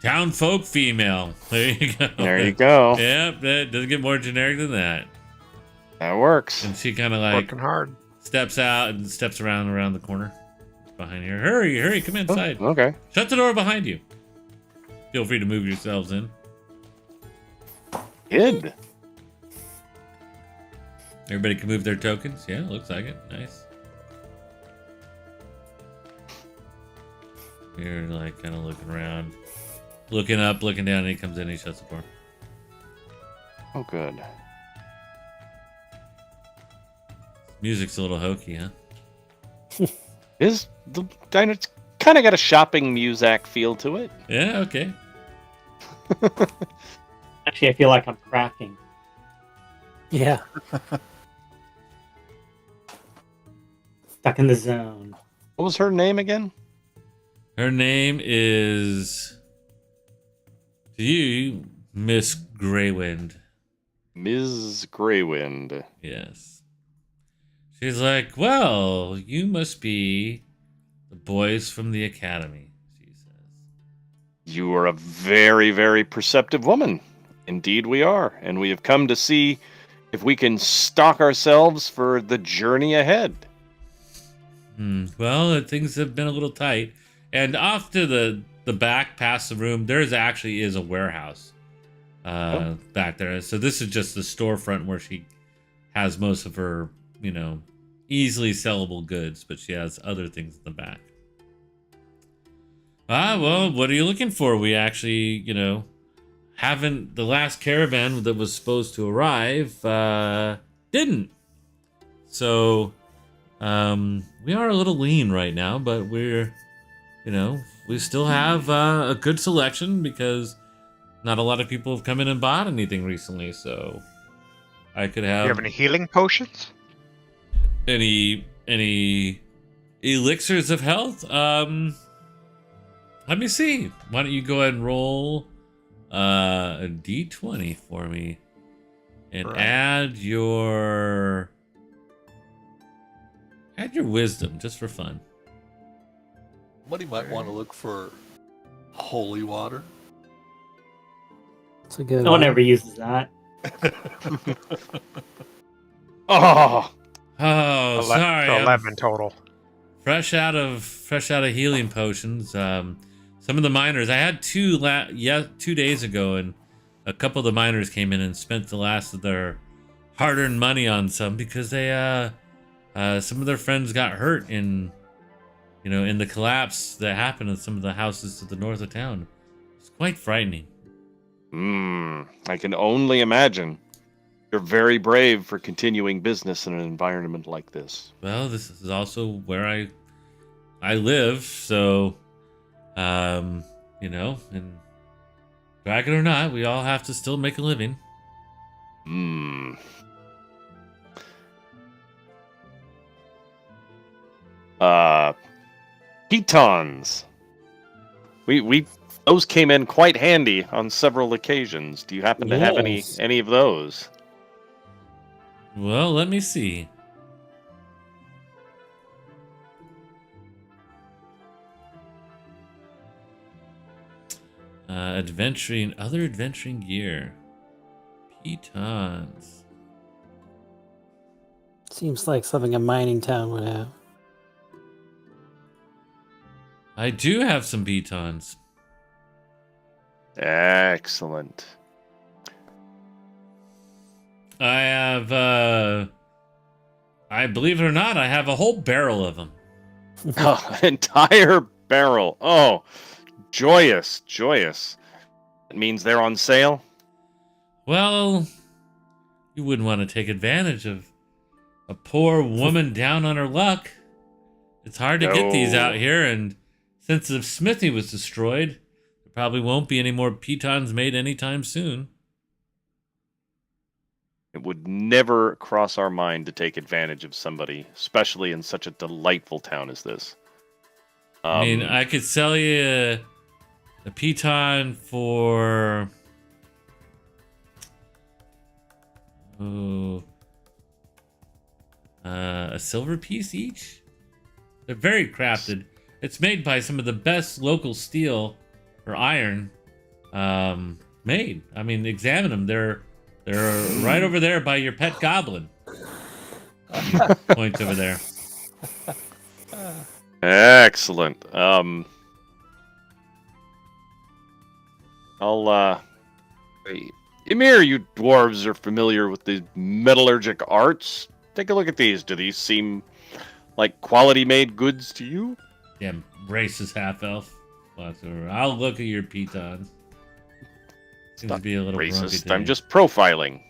Town folk female. There you go. There you go. Yep, that doesn't get more generic than that. That works. And she kind of like Working hard. steps out and steps around the corner behind here. Hurry, come inside. Oh, okay. Shut the door behind you. Feel free to move yourselves in. Good. Everybody can move their tokens. Yeah, looks like it. Nice. You're like kind of looking around, looking up, looking down, and he comes in and he shuts the door. Oh, good. Music's a little hokey, huh? Is the it's kind of got a shopping muzak feel to it? Yeah, okay. Actually, I feel like I'm cracking. Yeah. Stuck in the zone. What was her name again? Her name is, to you, Miss Greywind. Ms. Greywind. Yes. She's like, well, you must be the boys from the academy, she says. You are a very, very perceptive woman. Indeed we are. And we have come to see if we can stock ourselves for the journey ahead. Well, things have been a little tight. And off to the back, past the room, there's actually is a warehouse back there. So this is just the storefront where she has most of her, easily sellable goods, but she has other things in the back. Well, what are you looking for? We actually, haven't, the last caravan that was supposed to arrive didn't. So we are a little lean right now, but we're, we still have a good selection because not a lot of people have come in and bought anything recently. So I could Do you have have any healing potions? any elixirs of health. Let me see. Why don't you go ahead and roll a d20 for me and Right. add your wisdom just for fun. Somebody might want to look for holy water. It's a good No one ever uses that. Oh, Oh, sorry. So I'm 11 total. fresh out of healing potions. Some of the miners, I had 2 days ago, and a couple of the miners came in and spent the last of their hard-earned money on some because they some of their friends got hurt in the collapse that happened in some of the houses to the north of town. It's quite frightening. I can only imagine. You're very brave for continuing business in an environment like this. Well, this is also where I live, so and dragon or not, we all have to still make a living. Pitons. We those came in quite handy on several occasions. Do you happen to have Yes. any of those? Well, let me see. Other adventuring gear. Pitons. Seems like something a mining town would have. I do have some pitons. Excellent. I have, I believe it or not, I have a whole barrel of them. An entire barrel. Oh, joyous, joyous. It means they're on sale? Well, you wouldn't want to take advantage of a poor woman down on her luck. It's hard to get these No. out here, and since the smithy was destroyed, there probably won't be any more pitons made anytime soon. It would never cross our mind to take advantage of somebody, especially in such a delightful town as this. I mean, I could sell you a piton for a silver piece each. They're very crafted. It's made by some of the best local steel or iron made. I mean, examine them. They're right over there by your pet goblin. Point over there. Excellent. Emir, you dwarves are familiar with the metallurgic arts. Take a look at these. Do these seem like quality-made goods to you? Yeah, racist half elf. I'll look at your pitons. Seems to be a little grumpy Racist. today. I'm just profiling.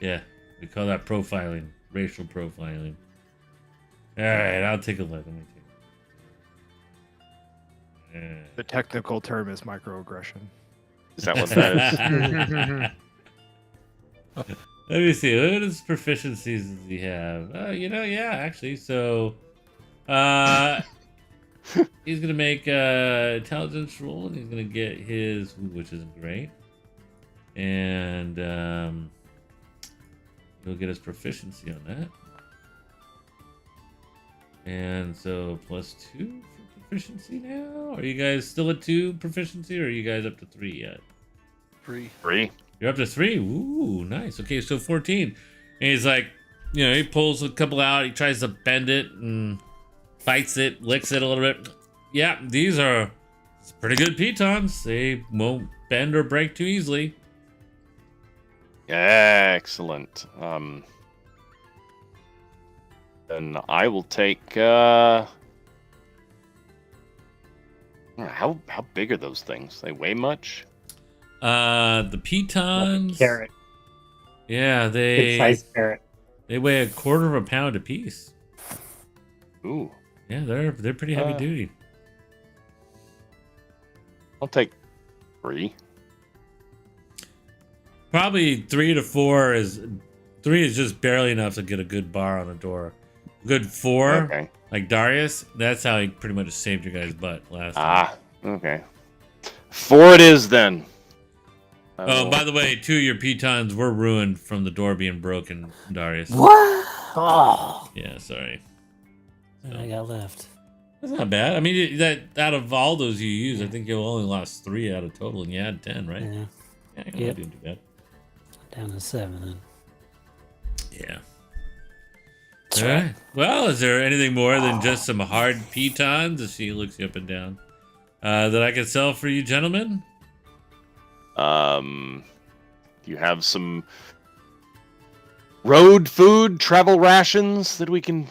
Yeah, we call that profiling, racial profiling. All right, I'll take a look. Let me take. The technical term is microaggression. Is that what that is? Let me see. What is proficiencies does he have? Yeah, actually. So, he's gonna make intelligence roll, and he's gonna get his, which isn't great, and he'll get his proficiency on that. And so +2 for proficiency now. Are you guys still at 2 proficiency, or are you guys up to 3 yet? 3. 3. You're up to 3. Ooh, nice. Okay, so 14. And he's like, he pulls a couple out. He tries to bend it and bites it, licks it a little bit. Yeah, these are pretty good pitons. They won't bend or break too easily. Excellent. Then I will take. How big are those things? They weigh much? The Like a pitons. carrot. Yeah, Good they sized carrot. they weigh a quarter of a pound apiece. Ooh. Yeah, they're pretty heavy duty. I'll take 3. Probably 3 to 4 is 3 is just barely enough to get a good bar on a door. Good 4, Okay. like Darius. That's how he pretty much saved your guys' butt last time. Ah, okay. 4 it is then. I Oh, will- by the way, 2 of your pitons were ruined from the door being broken, Darius. What? Oh, Yeah, sorry. what I got left. That's not bad. I mean, that out of all those you used, I think you only lost 3 out of total, and you had 10, right? Yeah, Yeah, you're Yep. not doing too bad. down to 7 then. Yeah. That's All right. right. Well, is there anything more than just some hard pitons, as she looks you up and down, that I can sell for you, gentlemen? You have some road food, travel rations that we can.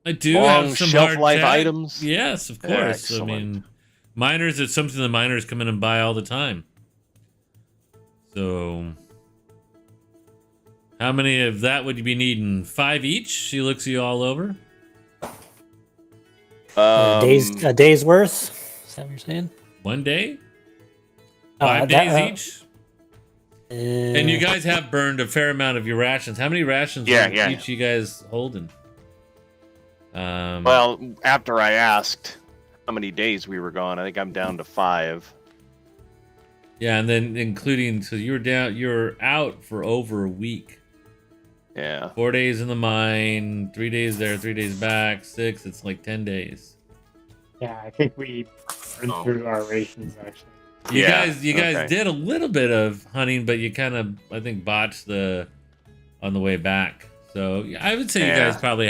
I do Long have some shelf hard life tech. items? Yes, of course. Excellent. I mean, miners, it's something the miners come in and buy all the time. So, how many of that would you be needing? 5 each? She looks you all over. A day's worth? Is that what you're saying? 1 day? Oh, 5 that- days each? And you guys have burned a fair amount of your rations. How many rations Yeah, were yeah. each you guys holding? Well, after I asked how many days we were gone, I think I'm down to 5. yeah, and then including, so you're out for over a week. Yeah. 4 days in the mine, 3 days there, 3 days back, 6. It's like 10 days. Yeah, I think we burned through our rations actually. You Yeah, guys okay. did a little bit of hunting, but you kind of, I think, botched on the way back. So I would say you Yeah. guys probably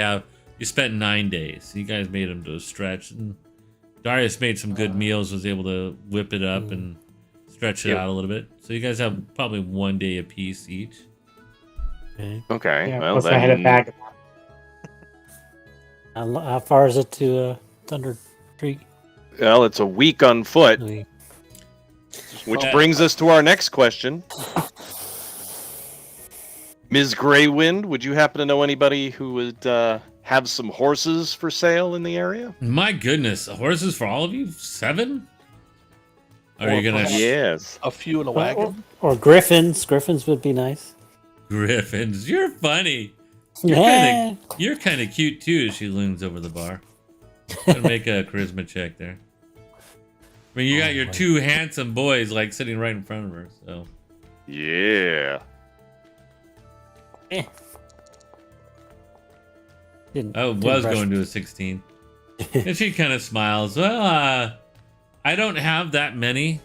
you spent 9 days. You guys made them to a stretch, and Darius made some good meals, was able to whip it up and stretch it Yep. out a little bit. So you guys have probably 1 day apiece each. Okay. Okay. Yeah, well, plus then I had a bag of How far is it to Thunder Creek? Well, it's a week on foot, We- which Yeah. brings us to our next question. Ms. Greywind, would you happen to know anybody who would have some horses for sale in the area? My goodness, horses for all of you? 7? Are you gonna perhaps- Yes. A few in a wagon. Or griffins. Griffins would be nice. Griffins? You're funny. Yeah. You're kind of cute too. As she leans over the bar. Gonna make a charisma check there. I mean, you got your boy. 2 handsome boys like sitting right in front of her. So Yeah. Didn't- I didn't was brush- going to a 16. And she kind of smiles. Well, I don't have that many,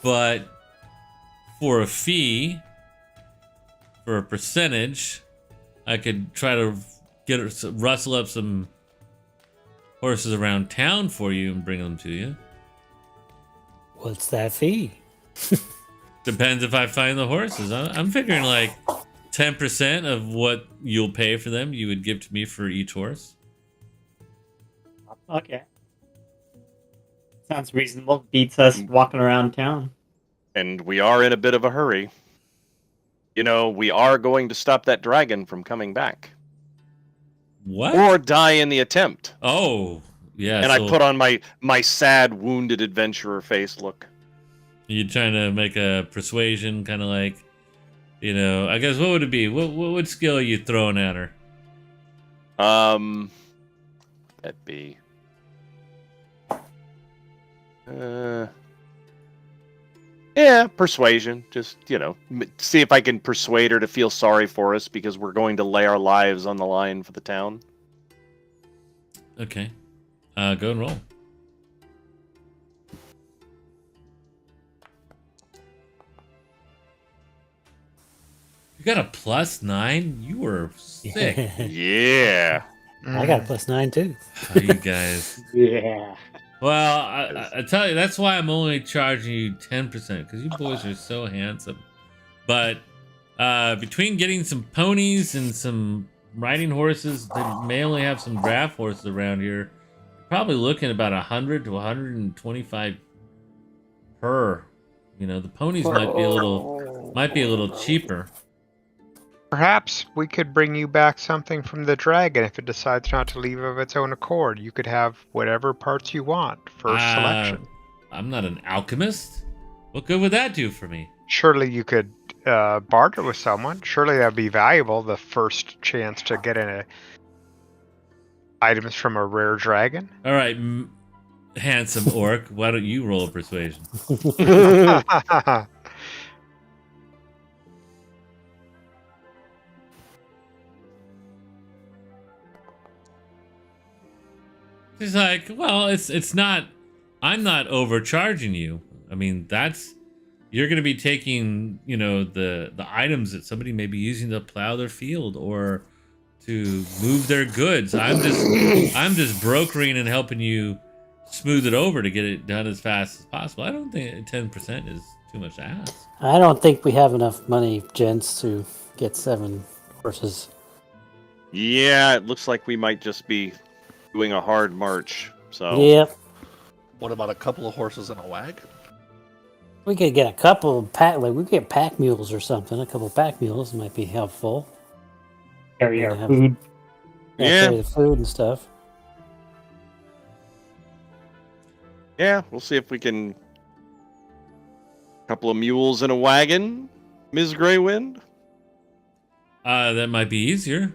but for a fee, for a percentage, I could try to rustle up some horses around town for you and bring them to you. What's that fee? Depends if I find the horses. I'm figuring like 10% of what you'll pay for them, you would give to me for each horse. Okay. Sounds reasonable. Beats us walking around town. And we are in a bit of a hurry. You know, we are going to stop that dragon from coming back. What? Or die in the attempt. Oh, yeah. And so I put on my sad, wounded adventurer face look. you trying to make a persuasion, kind of like, you know, I guess what would it be? What skill are you throwing at her? That'd be. Yeah, persuasion. Just, you know, see if I can persuade her to feel sorry for us because we're going to lay our lives on the line for the town. Okay. Go and roll. You got a +9? You were sick. Yeah. I got a +9 too. Oh, you guys. Yeah. Well, I tell you, that's why I'm only charging you 10% because you boys are so handsome. But between getting some ponies and some riding horses, they may only have some draft horses around here. You're probably looking about 100 to 125 per. You know, the ponies might be a little cheaper. Perhaps we could bring you back something from the dragon if it decides not to leave of its own accord. You could have whatever parts you want for selection. I'm not an alchemist. What good would that do for me? Surely you could barter with someone. Surely that would be valuable. The first chance to get items from a rare dragon. All right, handsome orc, why don't you roll a persuasion? She's like, well, it's not. I'm not overcharging you. I mean, you're going to be taking, the items that somebody may be using to plow their field or to move their goods. I'm just brokering and helping you smooth it over to get it done as fast as possible. I don't think 10% is too much to ask. I don't think we have enough money, gents, to get 7 horses. Yeah, it looks like we might just be doing a hard march. So Yep. What about a couple of horses and a wagon? We could get a couple of we could get pack mules or something. A couple of pack mules might be helpful. Carry our have- food. Yeah. Carry the food and stuff. yeah, we'll see if we can. Couple of mules and a wagon, Ms. Greywind. That might be easier.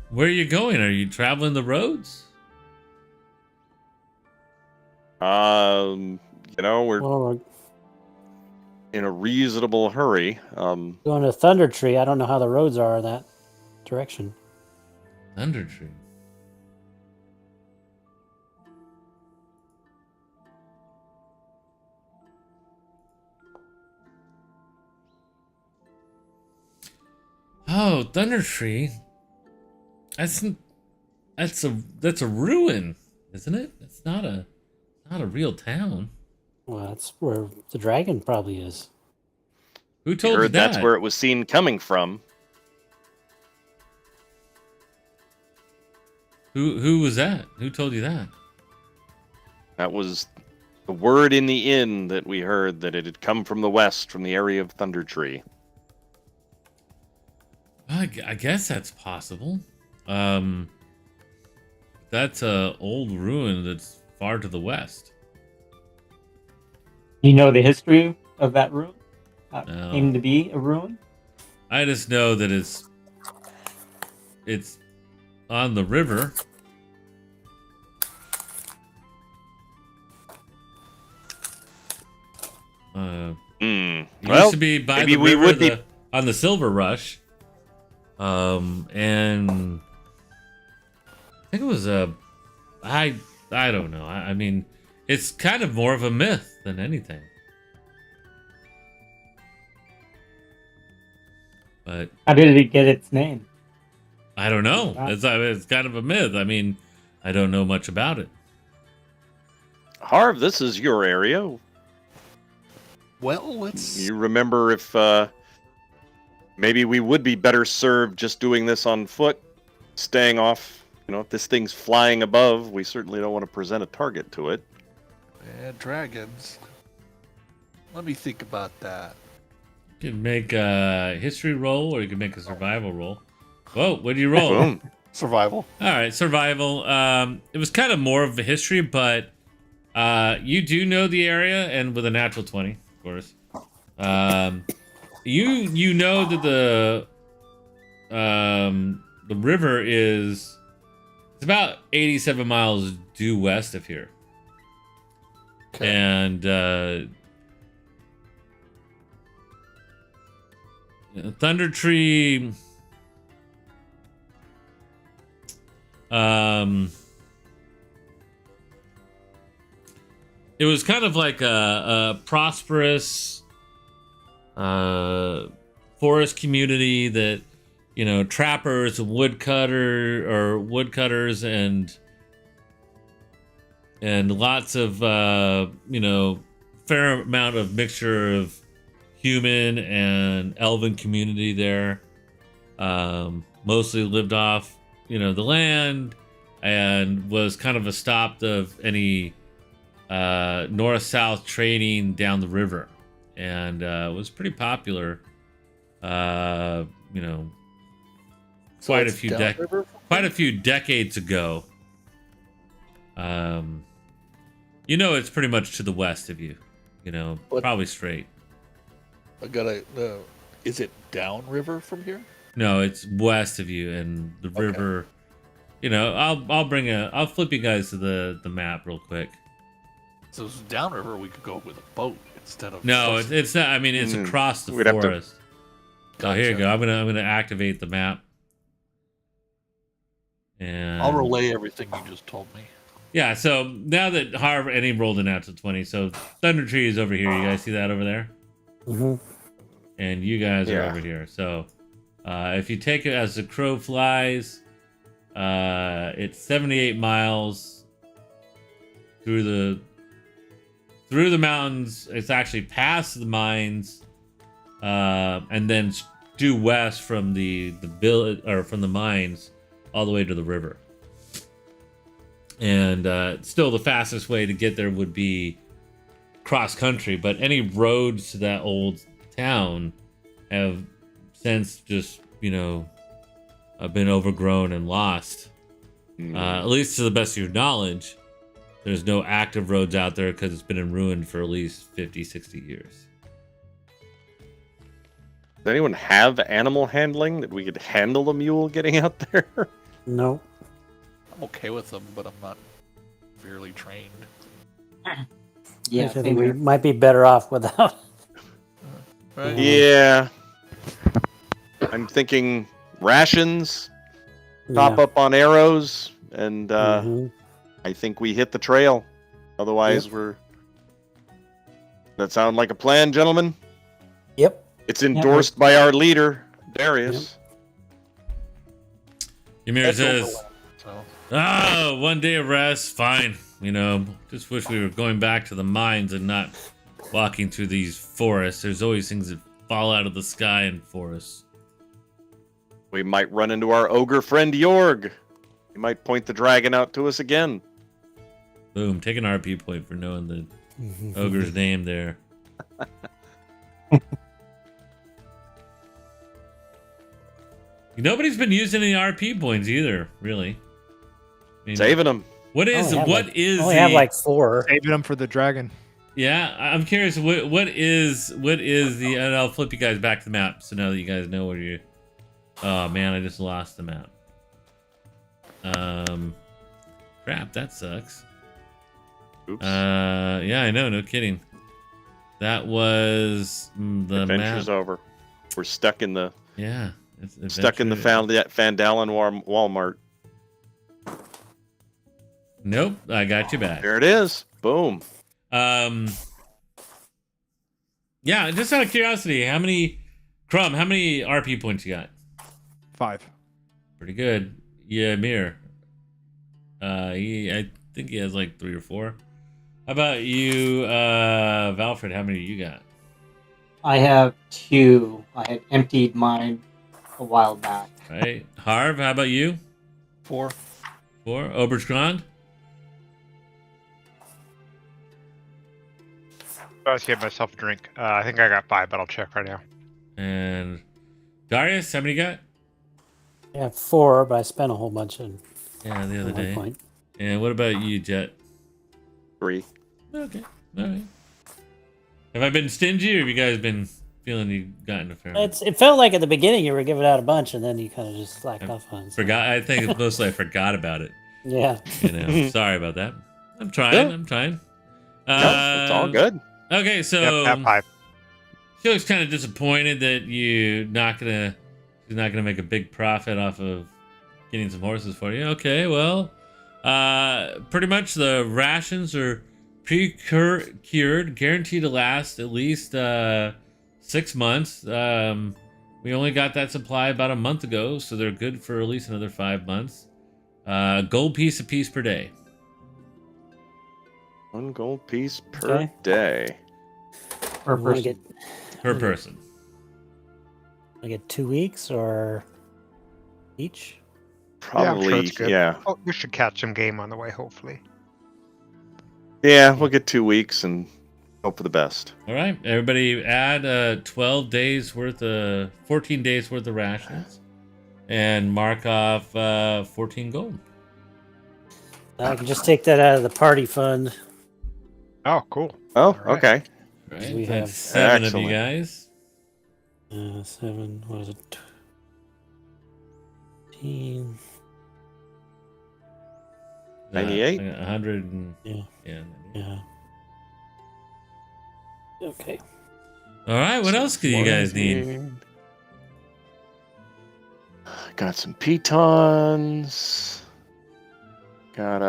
Where are you going? Are you traveling the roads? We're Well, we're in a reasonable hurry. going to Thunder Tree. I don't know how the roads are in that direction. Thunder Tree. Oh, Thunder Tree. That's a ruin, isn't it? It's not a real town. Well, that's where the dragon probably is. Who told you Heard that? that's where it was seen coming from. Who was that? Who told you that? That was the word in the inn that we heard that it had come from the west, from the area of Thunder Tree. I guess that's possible. That's a old ruin that's far to the west. You know the history of that ruin? No. Came to be a ruin? I just know that it's on the river. It Well, used to be by maybe the we river would be. on the Silver Rush. And I think it was I don't know. I mean, it's kind of more of a myth than anything. But How did it get its name? I don't know. Wow. It's kind of a myth. I mean, I don't know much about it. Harv, this is your area. Well, let's. You remember if maybe we would be better served just doing this on foot, staying off. If this thing's flying above, we certainly don't want to present a target to it. Dragons. Let me think about that. You can make a history roll, or you can make a survival roll. Whoa, what did you roll? Boom. Survival. All right, survival. It was kind of more of a history, but you do know the area, and with a natural 20, of course. You know that the river is about 87 miles due west of here, Okay. and Thunder Tree. It was kind of like a prosperous forest community that trappers, woodcutters, and lots of fair amount of mixture of human and elven community there. Mostly lived off the land, and was kind of a stop of any north-south trading down the river, and was pretty popular. So Quite a it's few downriver from quite here? a few decades ago. It's pretty much to the west of you. But- Probably straight. I gotta. Is it downriver from here? No, it's west of you, and the river. I'll flip you guys to the map real quick. So it's downriver. We could go with a boat instead of. No, it's not. I mean, it's across the We'd have to- forest. Oh, here you Gotcha. go. I'm gonna activate the map. And I'll relay everything you just told me. yeah. So now that Harv and he rolled an natural 20, so Thunder Tree is over here. You guys see that over there? Hmm. And you guys are Yeah. over here. So if you take it as the crow flies, it's 78 miles through the mountains. It's actually past the mines, and then due west from the village, or from the mines all the way to the river. And still the fastest way to get there would be cross country, but any roads to that old town have since just been overgrown and lost. At least to the best of your knowledge, there's no active roads out there because it's been in ruin for at least 50-60 years. Does anyone have animal handling that we could handle a mule getting out there? No. I'm okay with them, but I'm not severely trained. Yeah, I think we might be better off without. Right? Yeah. I'm thinking rations, top up on arrows, and Mhm. I think we hit the trail. Otherwise, That sound like a plan, gentlemen? Yep. It's endorsed by our leader, Darius. Ymir That's says, overland, so. "Oh, one day of rest, fine. Just wish we were going back to the mines and not walking through these forests. There's always things that fall out of the sky in forests." We might run into our ogre friend Jorg. He might point the dragon out to us again. Boom, take an RP point for knowing the ogre's name there. Nobody's been using any RP points either, really. I mean, Saving them. What is I only the have like 4. Saving them for the dragon. Yeah, I'm curious. What is the? And I'll flip you guys back to the map so now that you guys know where you. Oh man, I just lost the map. Crap, that sucks. Oops. Yeah, I know, no kidding. That was the Adventure's map. over. We're stuck in the Yeah, stuck in the Fandalen Walmart. Nope, I got you back. There it is. Boom. Yeah, just out of curiosity, how many RP points you got? 5. Pretty good. Yeah, Mir. I think he has like 3 or 4. How about you, Valfred? How many you got? I have 2. I had emptied mine a while back. Right, Harv. How about you? 4. 4. Oberstrand. Let's give myself a drink. I think I got 5, but I'll check right now. And Darius, how many you got? Yeah, 4, but I spent a whole bunch in Yeah, the other at one day. point. And what about you, Jet? 3. Okay, all right. Have I been stingy, or have you guys been feeling you gotten a fair amount? It felt like at the beginning you were giving out a bunch, and then you kind of just slacked off on. So. Forgot. I think it's mostly I forgot about it. Yeah. Sorry about that. I'm trying. Yeah. I'm trying. No, it's all good. Okay, so Yep, at 5. she looks kind of disappointed that she's not gonna make a big profit off of getting some horses for you. Okay, well, pretty much the rations are pre-cured, guaranteed to last at least 6 months. We only got that supply about a month ago, so they're good for at least another 5 months. Gold piece a piece per day. 1 gold piece per Okay. day. Per You wanna person. Per Okay. person. I get 2 weeks or each. Yeah, I'm sure Probably, it's good. yeah. Oh, we should catch some game on the way, hopefully. Yeah, we'll get 2 weeks and hope for the best. All right, everybody add 12 days worth of 14 days worth of rations and mark off 14 gold. I can just take that out of the party fund. Oh, cool. Oh, All right. okay. All right, We that's have- 7 of you Excellent. guys. 7, what is it? 15. 98? 100 and Yeah. yeah. Yeah. Okay. All right, what else do you guys need? Got some pitons. Got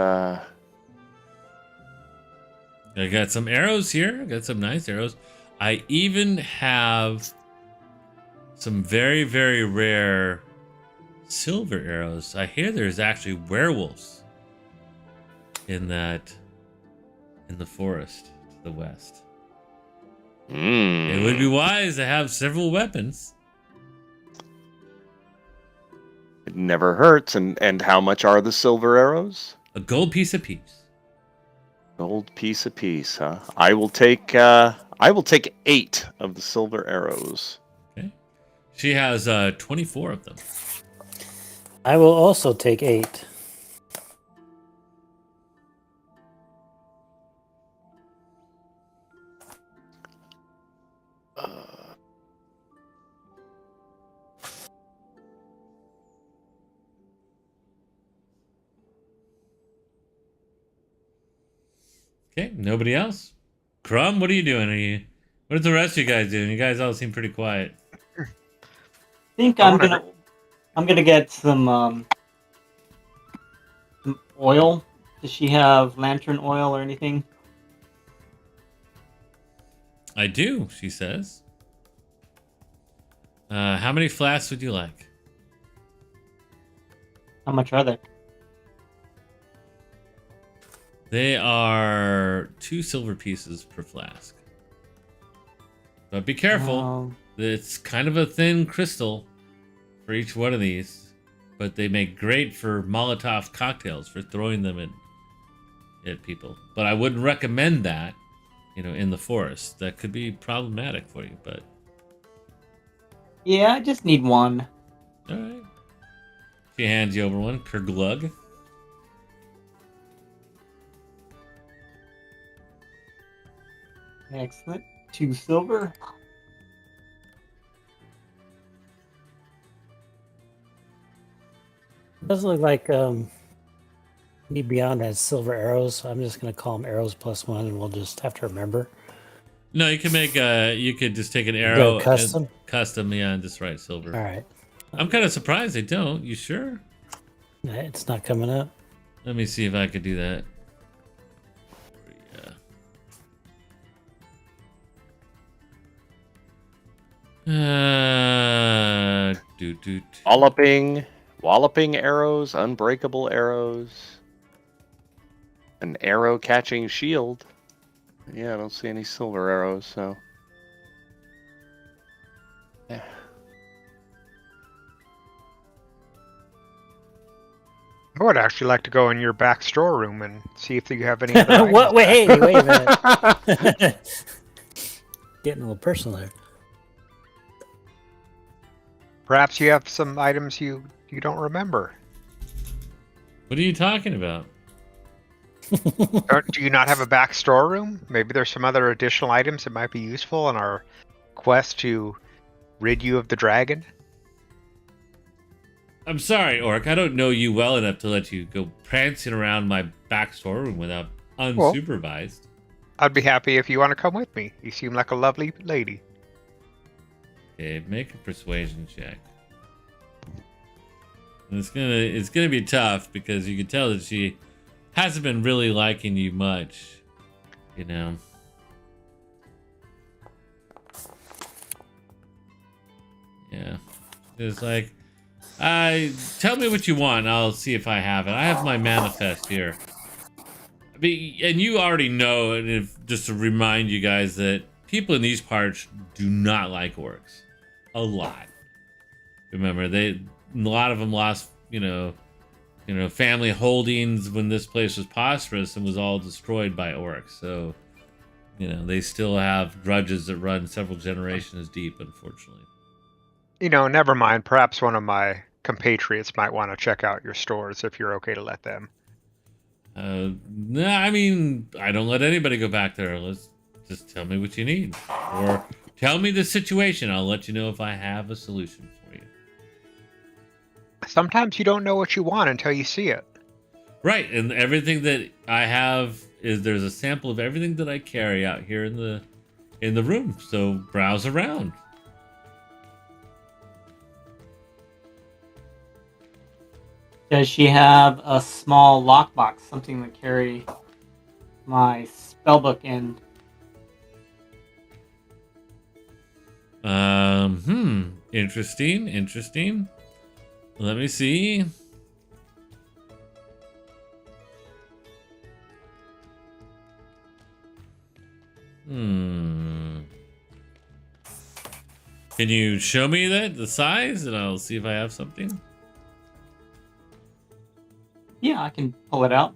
I got some arrows here. I got some nice arrows. I even have some very, very rare silver arrows. I hear there's actually werewolves in the forest to the west. It would be wise to have several weapons. It never hurts. And how much are the silver arrows? A gold piece apiece. Gold piece apiece, huh? I will take 8 of the silver arrows. Okay. She has 24 of them. I will also take 8. Okay, nobody else? Crumb, what are you doing? What are the rest of you guys doing? You guys all seem pretty quiet. I think I I'm wanna gonna get some oil. Does she have lantern oil or anything? I do, she says. How many flasks would you like? How much are they? They are 2 silver pieces per flask. But be careful. Um, It's kind of a thin crystal for each one of these. But they make great for Molotov cocktails, for throwing them at people. But I wouldn't recommend that, in the forest. That could be problematic for you, but... yeah, I just need one. Alright. She hands you over one per glug. Excellent. 2 silver. Doesn't look like Need Beyond has silver arrows. I'm just gonna call them arrows +1, and we'll just have to remember. No, you can make you could just take an arrow custom? and custom, yeah, and just write silver. All right. I'm kind of surprised they don't. You sure? It's not coming up. Let me see if I could do that. Walloping arrows, unbreakable arrows, an arrow catching shield. Yeah, I don't see any silver arrows, so. Yeah. I would actually like to go in your back storeroom and see if you have any other What? items. Wait a minute. Getting a little personal there. Perhaps you have some items you don't remember. What are you talking about? Do you not have a back storeroom? Maybe there's some other additional items that might be useful in our quest to rid you of the dragon. I'm sorry, Orc. I don't know you well enough to let you go prancing around my back storeroom without unsupervised. I'd be happy if you want to come with me. You seem like a lovely lady. Okay, make a persuasion check. And it's gonna be tough because you can tell that she hasn't been really liking you much, Yeah. It's like, tell me what you want. I'll see if I have it. I have my manifest here. And you already know, and if, just to remind you guys that people in these parts do not like orcs. A lot. Remember, a lot of them lost, family holdings when this place was prosperous and was all destroyed by orcs. So, they still have grudges that run several generations deep, unfortunately. Never mind. Perhaps one of my compatriots might want to check out your stores if you're okay to let them. No, I mean, I don't let anybody go back there. Let's just tell me what you need. Or tell me the situation. I'll let you know if I have a solution for you. Sometimes you don't know what you want until you see it. Right, and everything that I have there's a sample of everything that I carry out here in the room. So browse around. Does she have a small lockbox, something to carry my spellbook in? Interesting. Let me see. Can you show me the size, and I'll see if I have something? Yeah, I can pull it out.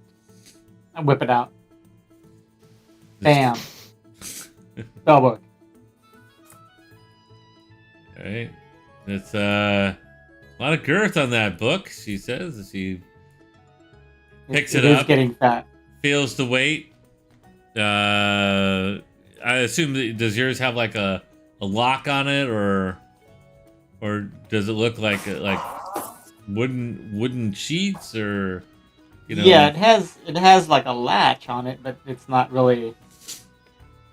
I whip it out. Bam. Spellbook. All right. It's a lot of girth on that book, she says as she picks it up. It is getting fat. Feels the weight. I assume does yours have like a lock on it, or does it look like wooden sheets, or Yeah, it has like a latch on it, but it's not really.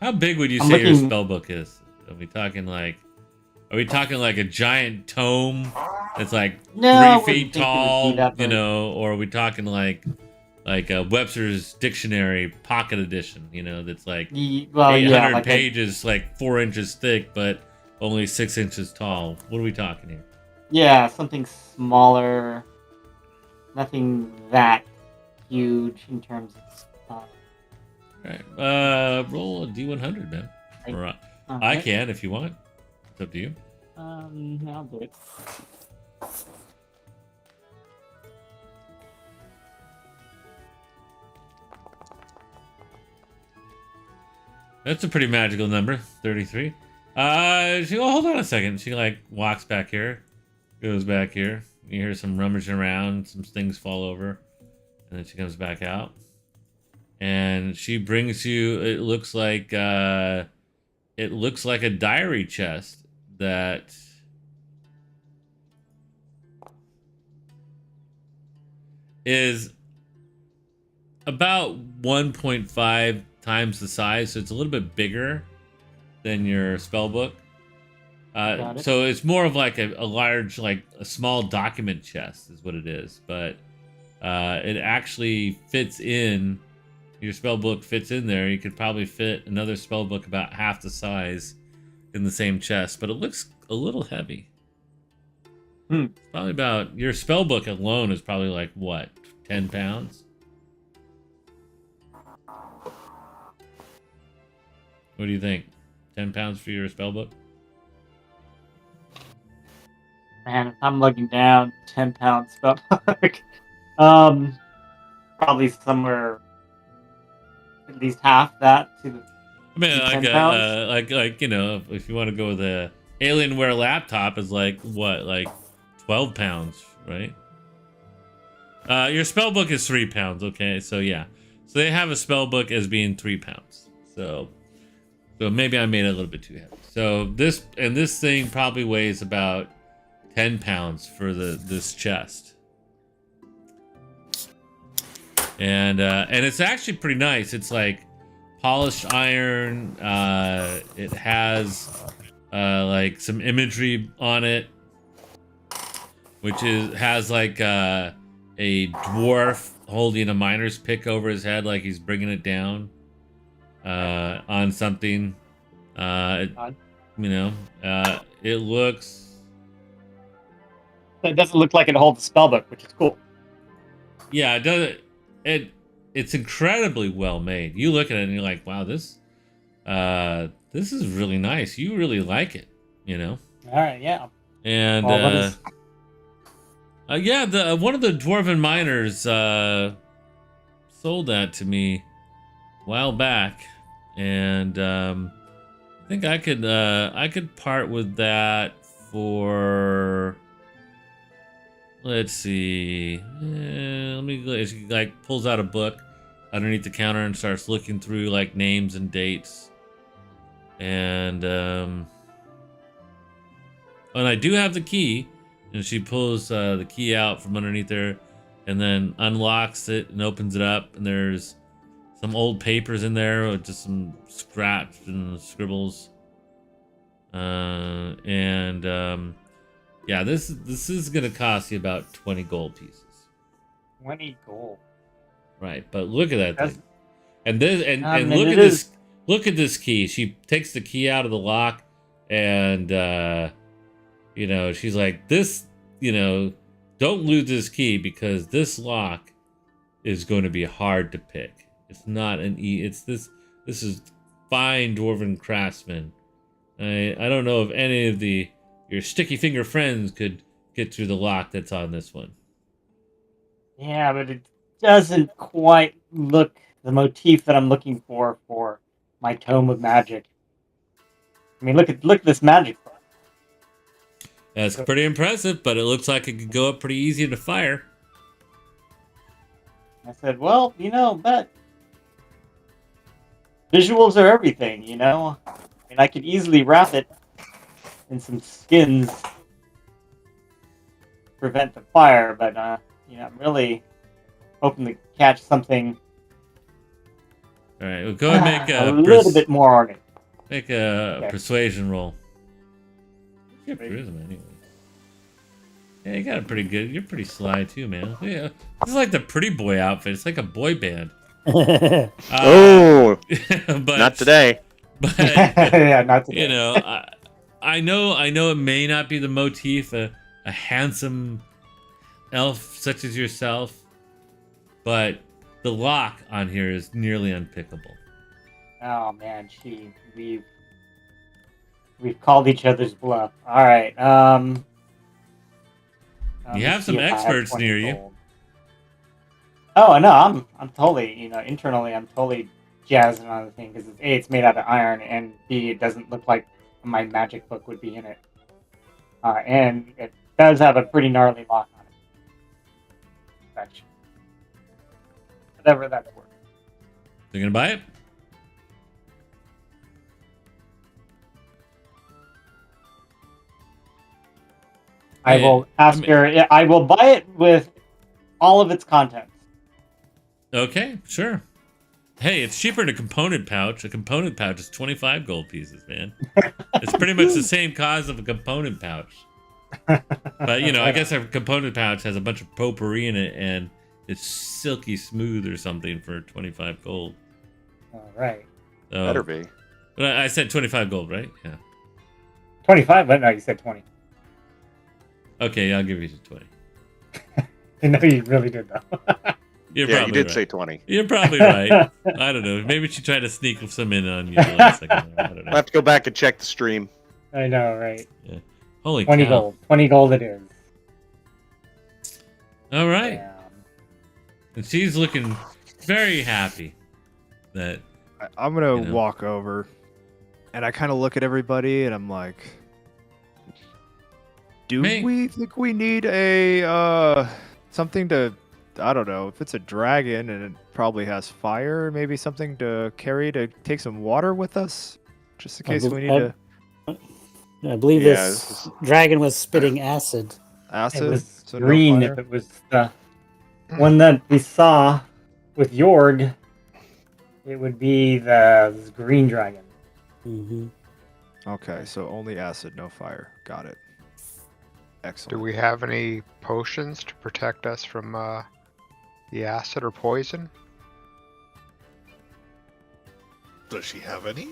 How big would you say your spellbook is? Are we talking like a giant tome that's like 3 feet tall, or are we talking like a Webster's Dictionary Pocket Edition, that's like 800 pages, like 4 inches thick, but only 6 inches tall? What are we talking here? Yeah, something smaller. Nothing that huge in terms of. All right, roll a D100, man. Or I can if you want. It's up to you. I'll do it. That's a pretty magical number, 33. Hold on a second. She walks back here, goes back here. You hear some rummaging around, some things fall over, and then she comes back out. And she brings you, it looks like a diary chest that is about 1.5 times the size, so it's a little bit bigger than your spell book. So it's more of like a large, like a small document chest is what it is, but it actually fits in. Your spell book fits in there. You could probably fit another spell book about half the size in the same chest, but it looks a little heavy. Probably about, your spell book alone is probably like what, 10 pounds? What do you think? 10 pounds for your spell book? Man, if I'm looking down, 10 pounds spell book. Probably somewhere at least half that to the. I mean, if you want to go with a Alienware laptop, is like what, like 12 pounds, right? Your spell book is 3 pounds. Okay, so yeah, so they have a spell book as being 3 pounds. So maybe I made it a little bit too heavy. So this thing probably weighs about 10 pounds for this chest. And it's actually pretty nice. It's like polished iron. It has like some imagery on it, which has like a dwarf holding a miner's pick over his head, like he's bringing it down on something. It looks It doesn't look like it holds a spell book, which is cool. Yeah, it does. It's incredibly well made. You look at it and you're like, wow, this is really nice. You really like it, you know. All right, yeah. And Well, what is- yeah, the one of the dwarven miners sold that to me a while back, and I think I could part with that for. Let's see. Let me. She like pulls out a book underneath the counter and starts looking through like names and dates, and I do have the key, and she pulls the key out from underneath there, and then unlocks it and opens it up, and there's some old papers in there with just some scraps and scribbles, yeah, this is gonna cost you about 20 gold pieces. 20 gold. Right, but look at that That's- thing. And this and and look it at this is- look at this key. She takes the key out of the lock and you know, she's like, this, you know, don't lose this key because this lock is going to be hard to pick. It's not an it's this is fine dwarven craftsman. I don't know if any of your sticky finger friends could get through the lock that's on this one. Yeah, but it doesn't quite look the motif that I'm looking for my tome of magic. I mean, look at this magic book. That's pretty impressive, but it looks like it could go up pretty easy to fire. I said, well, you know, but visuals are everything, you know? And I could easily wrap it in some skins to prevent the fire, but, you know, I'm really hoping to catch something All right, well, go ahead and make a little bit more on it. make a Okay. persuasion roll. What's your charisma anyway? Yeah, you got it pretty good. You're pretty sly too, man. Yeah, this is like the pretty boy outfit. It's like a boy band. Oh, But not today. But Yeah, not today. you know, I know it may not be the motif, a handsome elf such as yourself, but the lock on here is nearly unpickable. Oh man, we've called each other's bluff. All right. Let You me have see some if I have experts 20 near you. gold. Oh no, I'm totally, you know, internally I'm totally jazzing on the thing because A, it's made out of iron, and B, it doesn't look like my magic book would be in it. And it does have a pretty gnarly lock on it. Actually, whatever that's worth. You're gonna buy it? I Hey, will ask I mean- her. Yeah, I will buy it with all of its contents. Okay, sure. Hey, it's cheaper than a component pouch. A component pouch is 25 gold pieces, man. It's pretty much the same cost of a component pouch. But, you know, I guess a component pouch has a bunch of potpourri in it and it's silky smooth or something for 25 gold. All right. So, Better be. But I said 25 gold, right? Yeah. 25, but no, you said 20. Okay, I'll give you the 20. I know you really did, though. You're Yeah, probably you did right. say 20. You're probably right. I don't know. Maybe she tried to sneak some in on you the last second. I don't know. I'll have to go back and check the stream. I know, right? Holy 20 cow. gold. 20 gold it is. All right. Damn. And she's looking very happy that I'm gonna You know. walk over, and I kind of look at everybody, and I'm like, "Do Me. we think we need a something to? I don't know. If it's a dragon and it probably has fire, maybe something to carry to take some water with us, just in I case bel- we need I- to I believe Yeah, this this is- dragon was spitting acid. acid. It was so no green fire? if it was the one that we saw with Jorg. It would be the green dragon. Hmm. Okay, so only acid, no fire. Got it. Excellent. Do we have any potions to protect us from the acid or poison? Does she have any?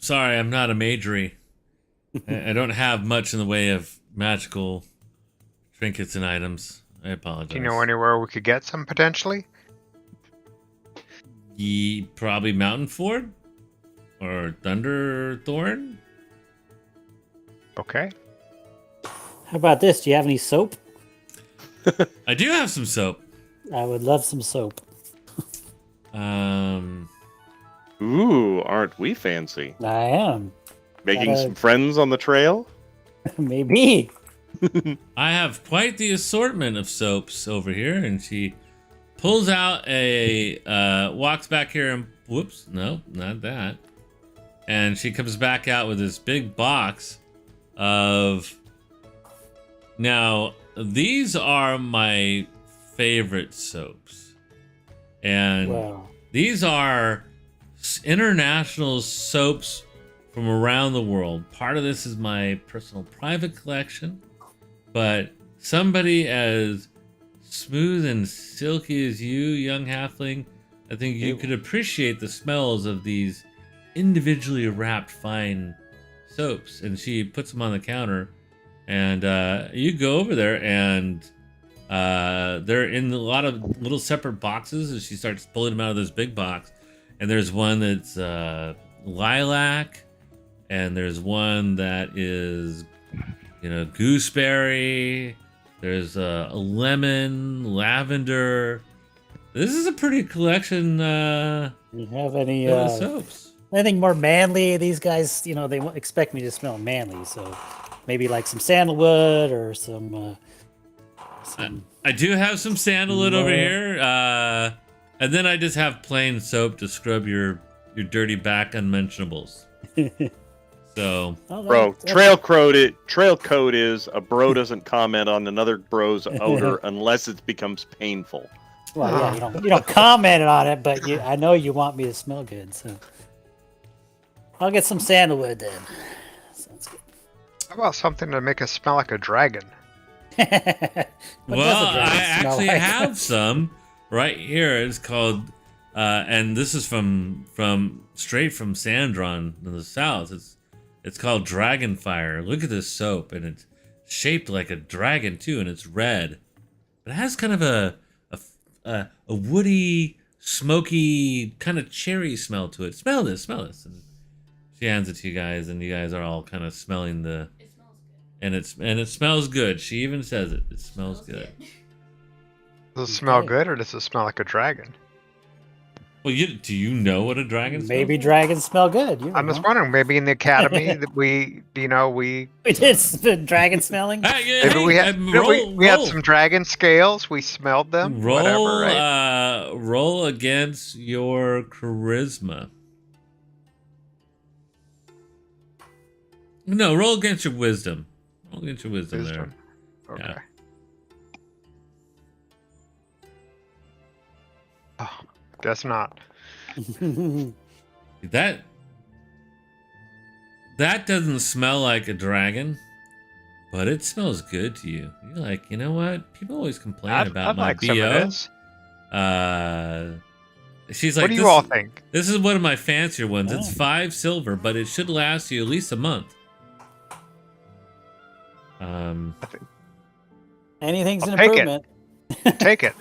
sorry, I'm not a majory. I don't have much in the way of magical trinkets and items. I apologize. Do you know anywhere we could get some potentially? Probably Mountain Ford or Thunderthorn. Okay. How about this? Do you have any soap? I do have some soap. I would love some soap. Ooh, aren't we fancy? I am. Making Gotta- some friends on the trail? Maybe. I have quite the assortment of soaps over here, and she pulls out walks back here and whoops, no, not that. And she comes back out with this big box of. Now, these are my favorite soaps, and Wow. these are international soaps from around the world. Part of this is my personal private collection, but somebody as smooth and silky as you, young halfling, I think you could appreciate the smells of these individually wrapped fine soaps. And she puts them on the counter, and you go over there, and they're in a lot of little separate boxes, and she starts pulling them out of this big box. And there's one that's lilac, and there's one that is, gooseberry. There's a lemon, lavender. This is a pretty collection Do you have any of soaps. anything more manly? These guys, they expect me to smell manly, so maybe like some sandalwood or some. I do have some sandalwood over No. here, and then I just have plain soap to scrub your dirty back unmentionables. So, Oh, Bro, trail code is a bro doesn't comment on another bro's odor unless it becomes painful. Well, yeah, you don't comment on it, but I know you want me to smell good, so I'll get some sandalwood then. Sounds good. How about something to make us smell like a dragon? What does a well, dragon I smell actually like? have some right here. It's called, and this is from straight from Sandron in the south. It's called Dragon Fire. Look at this soap, and it's shaped like a dragon too, and it's red. It has kind of a woody, smoky, kind of cherry smell to it. Smell this. And she hands it to you guys, and you guys are all kind of smelling the. It smells good. And it smells good. She even says it. It smells good. Does it smell Okay. good, or does it smell like a dragon? Well, do you know what a dragon smells Maybe like? dragons smell good. You I'm just know. wondering, maybe in the academy that we We did dragon smelling. maybe we had we had some dragon scales. We smelled them. roll Whatever, right? roll against your charisma. No, roll against your wisdom. Roll against your wisdom. Wisdom. Okay. Yeah. Oh, guess not. That doesn't smell like a dragon, but it smells good to you. You're like, you know what? People always complain about I'd my like some of BO. this. She's like, What do you all think? This is one of my fancier ones. It's Oh. 5 silver, but it should last you at least a month. Anything's I'll an take it. improvement. Take it.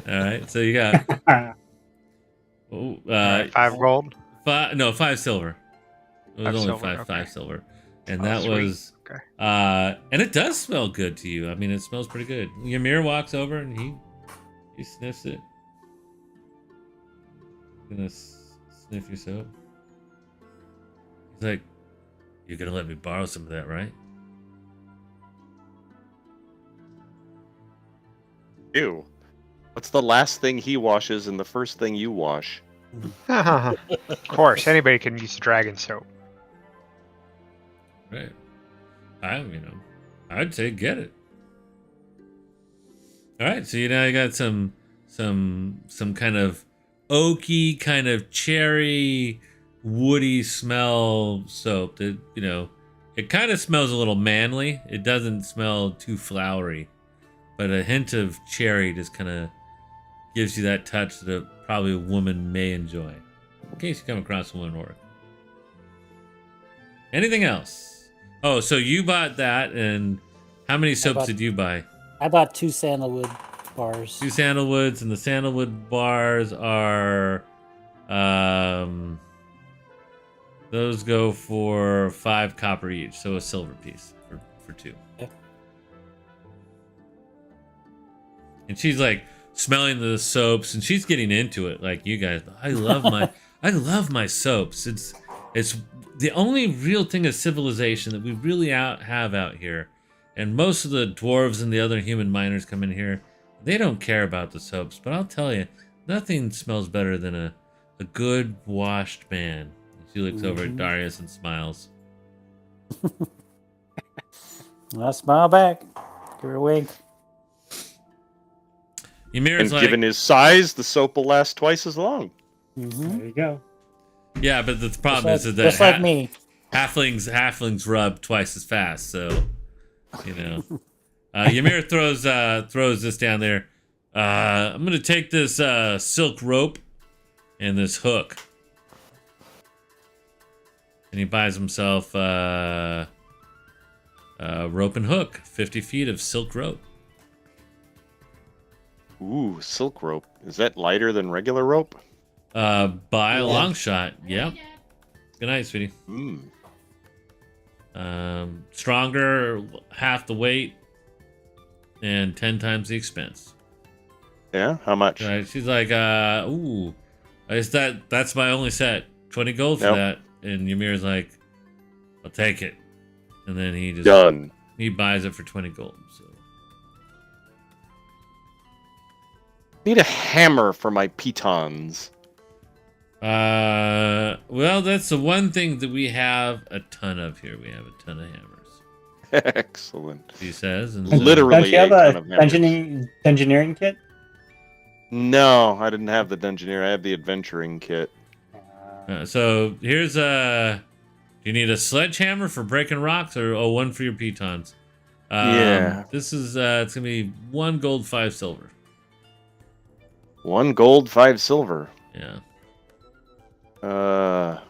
All right, so you got All right, 5 gold. 5 silver. It was 5 only silver, five okay. 5 silver, and Oh, that sweet. was Okay. and it does smell good to you. I mean, it smells pretty good. Ymir walks over and he sniffs it. Gonna sniff your soap. He's like, "You're gonna let me borrow some of that, right?" Ew. What's the last thing he washes and the first thing you wash? Of course, anybody can use dragon soap. Right. I'd say get it. All right, so you got some kind of oaky, kind of cherry, woody smell soap that it kind of smells a little manly. It doesn't smell too flowery, but a hint of cherry just kind of gives you that touch that probably a woman may enjoy. In case you come across one orc. Anything else? Oh, so you bought that, and how many soaps bought- did you buy? I bought 2 sandalwood bars. 2 sandalwoods, and the sandalwood bars are, those go for 5 copper each, so a silver piece for 2. Yeah. And she's like smelling the soaps, and she's getting into it like you guys. I love my I love my soaps. It's the only real thing of civilization that we really have out here. And most of the dwarves and the other human miners come in here. They don't care about the soaps, but I'll tell you, nothing smells better than a good washed man. She looks over at Darius and smiles. I smile back. Give her a wink. Ymir's And like, given his size, the soap will last twice as long. Mm-hmm. There you go. yeah, but the problem is that Just like me. halflings rub twice as fast, so you know. Ymir throws this down there. I'm gonna take this silk rope and this hook, and he buys himself rope and hook, 50 feet of silk rope. Ooh, silk rope. Is that lighter than regular rope? By a long shot. Yep. Good night, sweetie. Hmm. Stronger, half the weight, and 10 times the expense. Yeah. How much? Right? She's like, ooh, that's my only set. 20 gold for Nope. that. And Ymir's like, I'll take it. And then he just Done. he buys it for 20 gold. So Need a hammer for my pitons. well, that's the one thing that we have a ton of here. We have a ton of hammers. Excellent. He says, and Literally. Don't you have a ton a of hammers. engineering kit? No, I didn't have the dungeoneer. I have the adventuring kit. So here's you need a sledgehammer for breaking rocks, or one for your pitons. Yeah. This is it's gonna be 1 gold, 5 silver. 1 gold, 5 silver. Yeah. All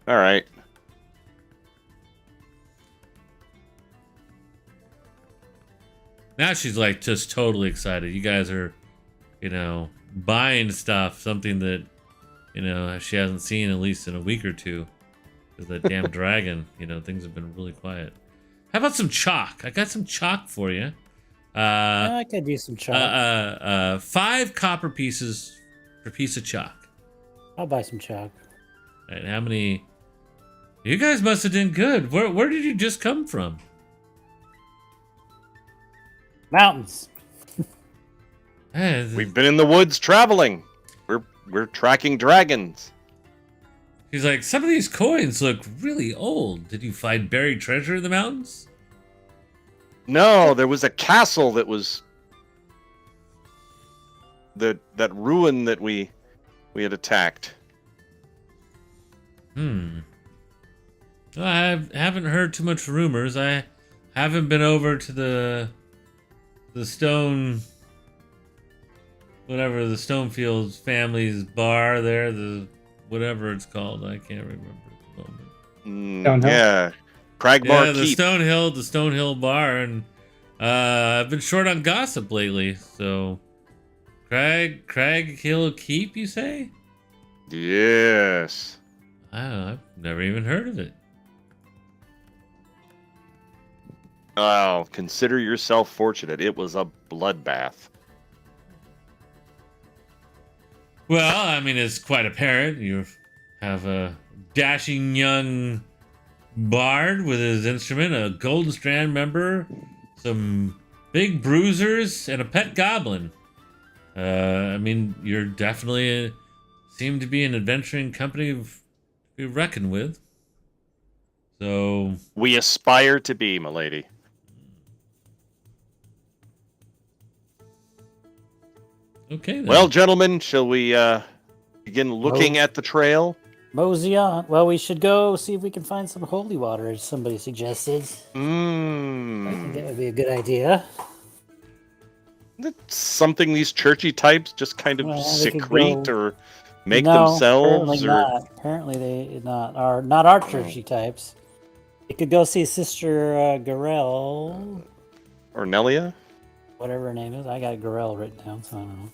right. Now she's like just totally excited. You guys are, buying stuff, something that, she hasn't seen at least in a week or two. Because that damn dragon, things have been really quiet. How about some chalk? I got some chalk for you. I could use some chalk. 5 copper pieces per piece of chalk. I'll buy some chalk. Right, how many? You guys must have done good. Where did you just come from? Mountains. We've been in the woods traveling. We're tracking dragons. He's like, some of these coins look really old. Did you find buried treasure in the mountains? No, there was a castle that was that ruin that we had attacked. Well, I haven't heard too much rumors. I haven't been over to the stone, whatever, the Stonefields family's bar there, whatever it's called. I can't remember at the moment. Stonehill? Yeah, Cragbar Yeah, the Keep. Stonehill bar, and I've been short on gossip lately. So, Crag Hill Keep, you say? Yes. I don't know. I've never even heard of it. Oh, consider yourself fortunate. It was a bloodbath. Well, I mean, it's quite apparent. You have a dashing young bard with his instrument, a Golden Strand member, some big bruisers, and a pet goblin. I mean, you're definitely seem to be an adventuring company to be reckoned with. So, We aspire to be, milady. okay then. Well, gentlemen, shall we begin looking at the trail? Mosey on. Well, we should go see if we can find some holy water, as somebody suggested. I think that would be a good idea. That's something these churchy types just kind of Well, they could secrete go- or make No, themselves, apparently or not. Apparently they not our churchy types. You could go see Sister Garel, Or Nelia? whatever her name is. I got Garel written down, so I don't know.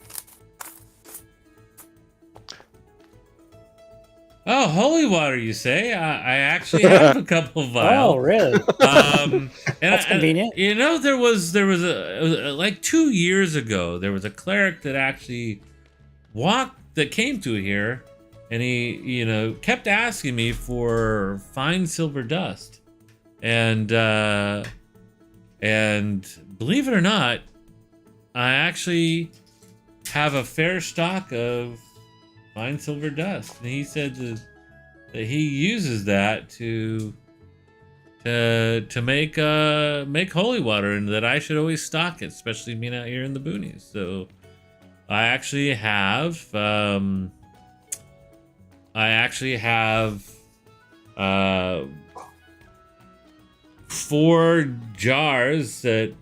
Oh, holy water, you say? I actually have a couple Oh, vials. really? And That's convenient. you know, there was like 2 years ago, there was a cleric that actually that came to here, and he, you know, kept asking me for fine silver dust, and believe it or not, I actually have a fair stock of fine silver dust, and he said that he uses that to make holy water, and that I should always stock it, especially being out here in the boonies. So I actually have uh 4 jars that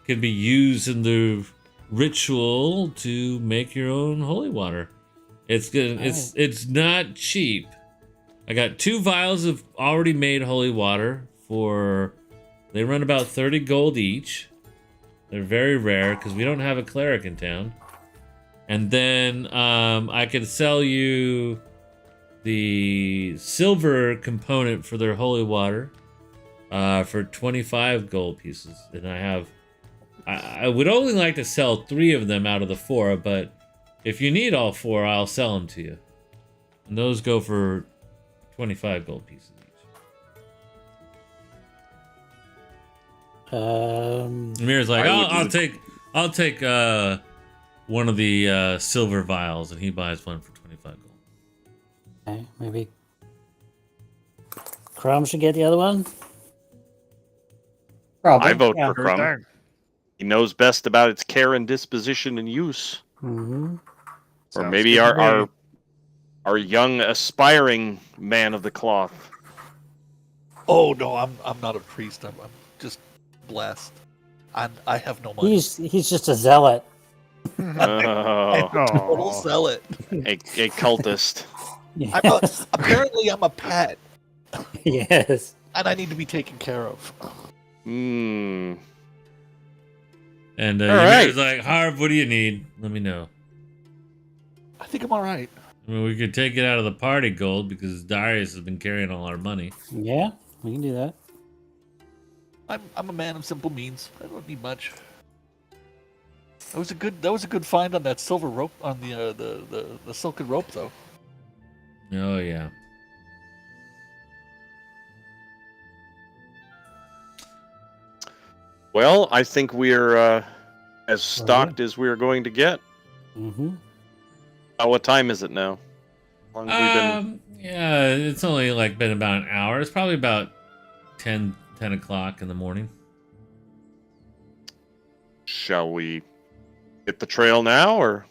can be used in the ritual to make your own holy water. It's good. It's not cheap. I got 2 vials of already made holy water they run about 30 gold each. They're very rare because we don't have a cleric in town. And then I could sell you the silver component for their holy water for 25 gold pieces. And I would only like to sell 3 of them out of the 4, but if you need all 4, I'll sell them to you. And those go for 25 gold pieces each. Amir's like, I'll take one of the silver vials, and he buys one for 25 gold. Okay, maybe Crumb should get the other one. Probably. I vote yeah. for Crumb. He knows best about its care and disposition and use. Mm-hmm. Or Sounds maybe good to me. our young aspiring man of the cloth. Oh no, I'm not a priest. I'm just blessed. I have no money. He's just a zealot. Oh, Total zealot. a cultist. Yes. Apparently, I'm a pet, Yes. and I need to be taken care of. Hmm. And All right. Ymir's like, Harv, what do you need? Let me know. I think I'm all right. I mean, we could take it out of the party gold because Darius has been carrying all our money. Yeah, we can do that. I'm a man of simple means. I don't need much. That was a good find on that silver rope on the silken rope though. Oh yeah. Well, I think we're as stocked as we're going to get. Mm-hmm. What time is it now? How long have we been? Yeah, it's only like been about an hour. It's probably about 10 o'clock in the morning. Shall we hit the trail now, or?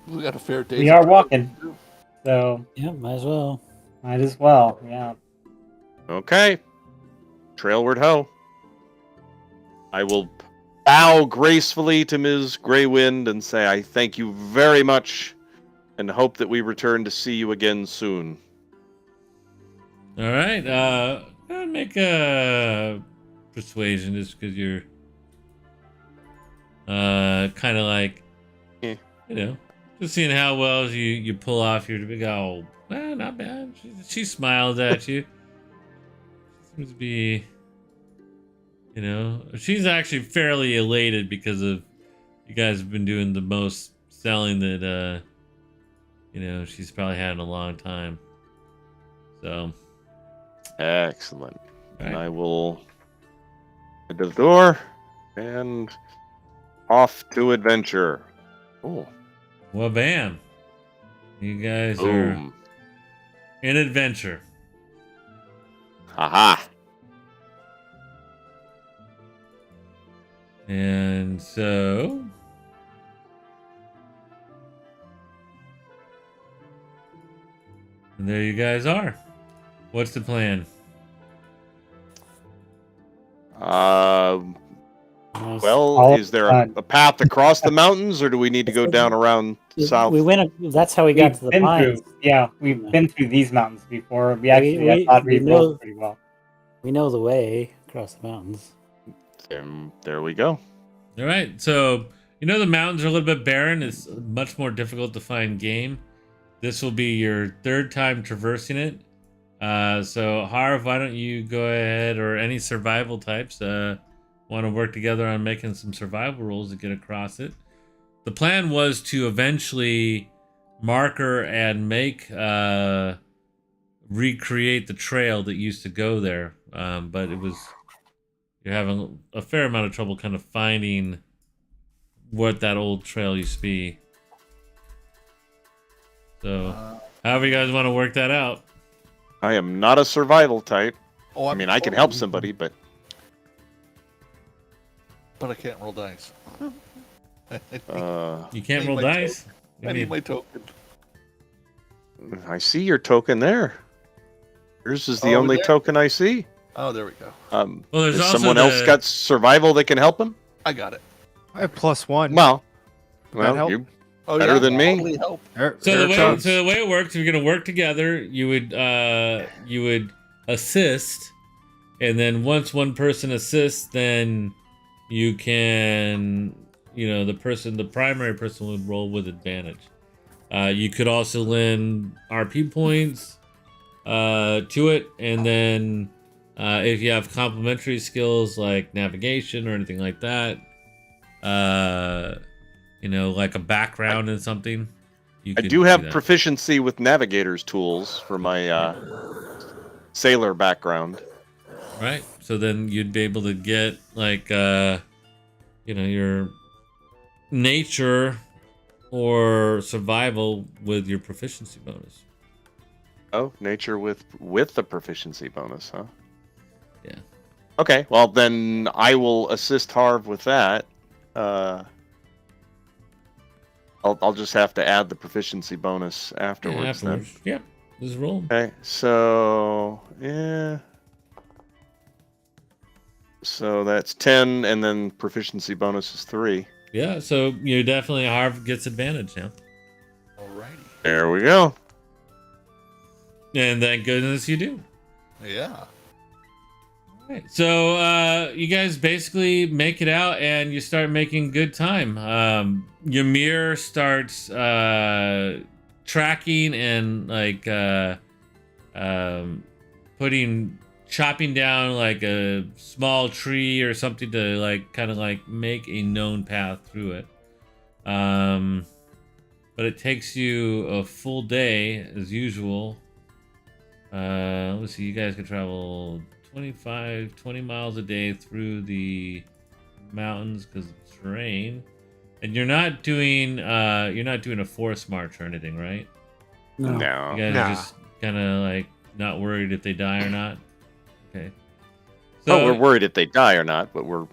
We got a fair day. We are walking. So Yeah, might as well. might as well. Yeah. Okay. Trailward ho. I will bow gracefully to Ms. Greywind and say I thank you very much and hope that we return to see you again soon. All right. Make a persuasion just because you're kind of like, Yeah. you know, just seeing how well you pull off your big old. Well, not bad. She smiles at you. Seems to be, you know, she's actually fairly elated because of you guys have been doing the most selling that you know, she's probably had in a long time. So Excellent. And Right. I will head to the door and off to adventure. Oh, well, bam, you guys are boom. in adventure. Haha. And so and there you guys are. What's the plan? Nice. Well, is there a path across the mountains, or do we need to go down around south? We went. That's how we got to the been pines. through, yeah, we've Yeah. been through these mountains before. We- I thought we we know- rolled pretty well. We know the way across the mountains. There we go. All right, so the mountains are a little bit barren. It's much more difficult to find game. This will be your third time traversing it. So Harv, why don't you go ahead, or any survival types want to work together on making some survival rules to get across it. The plan was to eventually marker and make recreate the trail that used to go there, but you're having a fair amount of trouble kind of finding what that old trail used to be. So, however you guys want to work that out. I am not a survival type. Oh, I mean, I can help somebody, but But I can't roll dice. You can't Need roll my dice. I need my token. I see your token there. Yours is the Oh, only there. token I see. Oh, there we go. Well, there's Has also someone else got survival that can help him? I got it. I have +1. Well, That help? you Oh, Better than me? totally help. So the way it works, if you're gonna work together, you would assist, and then once one person assists, then you can, the primary person would roll with advantage. You could also lend RP points to it, and then if you have complementary skills like navigation or anything like that, like a background in something. I do have proficiency with navigator's tools for my sailor background. Right. So then you'd be able to get like your nature or survival with your proficiency bonus. Oh, nature with the proficiency bonus, huh? Yeah. Okay, well then I will assist Harv with that. I'll just have to add the proficiency bonus afterwards. Then. Yep. Just roll. Okay, so yeah. So that's 10, and then proficiency bonus is 3. Yeah, so you definitely Harv gets advantage now. Alrighty. There we go. And thank goodness you do. Yeah. Right. So you guys basically make it out and you start making good time. Ymir starts tracking and chopping down like a small tree or something to make a known path through it. But it takes you a full day as usual. Let's see, you guys can travel 20 miles a day through the mountains because of terrain. And you're not doing a forest march or anything, right? No. You guys are just kind of not worried if they die or not. Okay. So we're worried if they die or not, but we're. All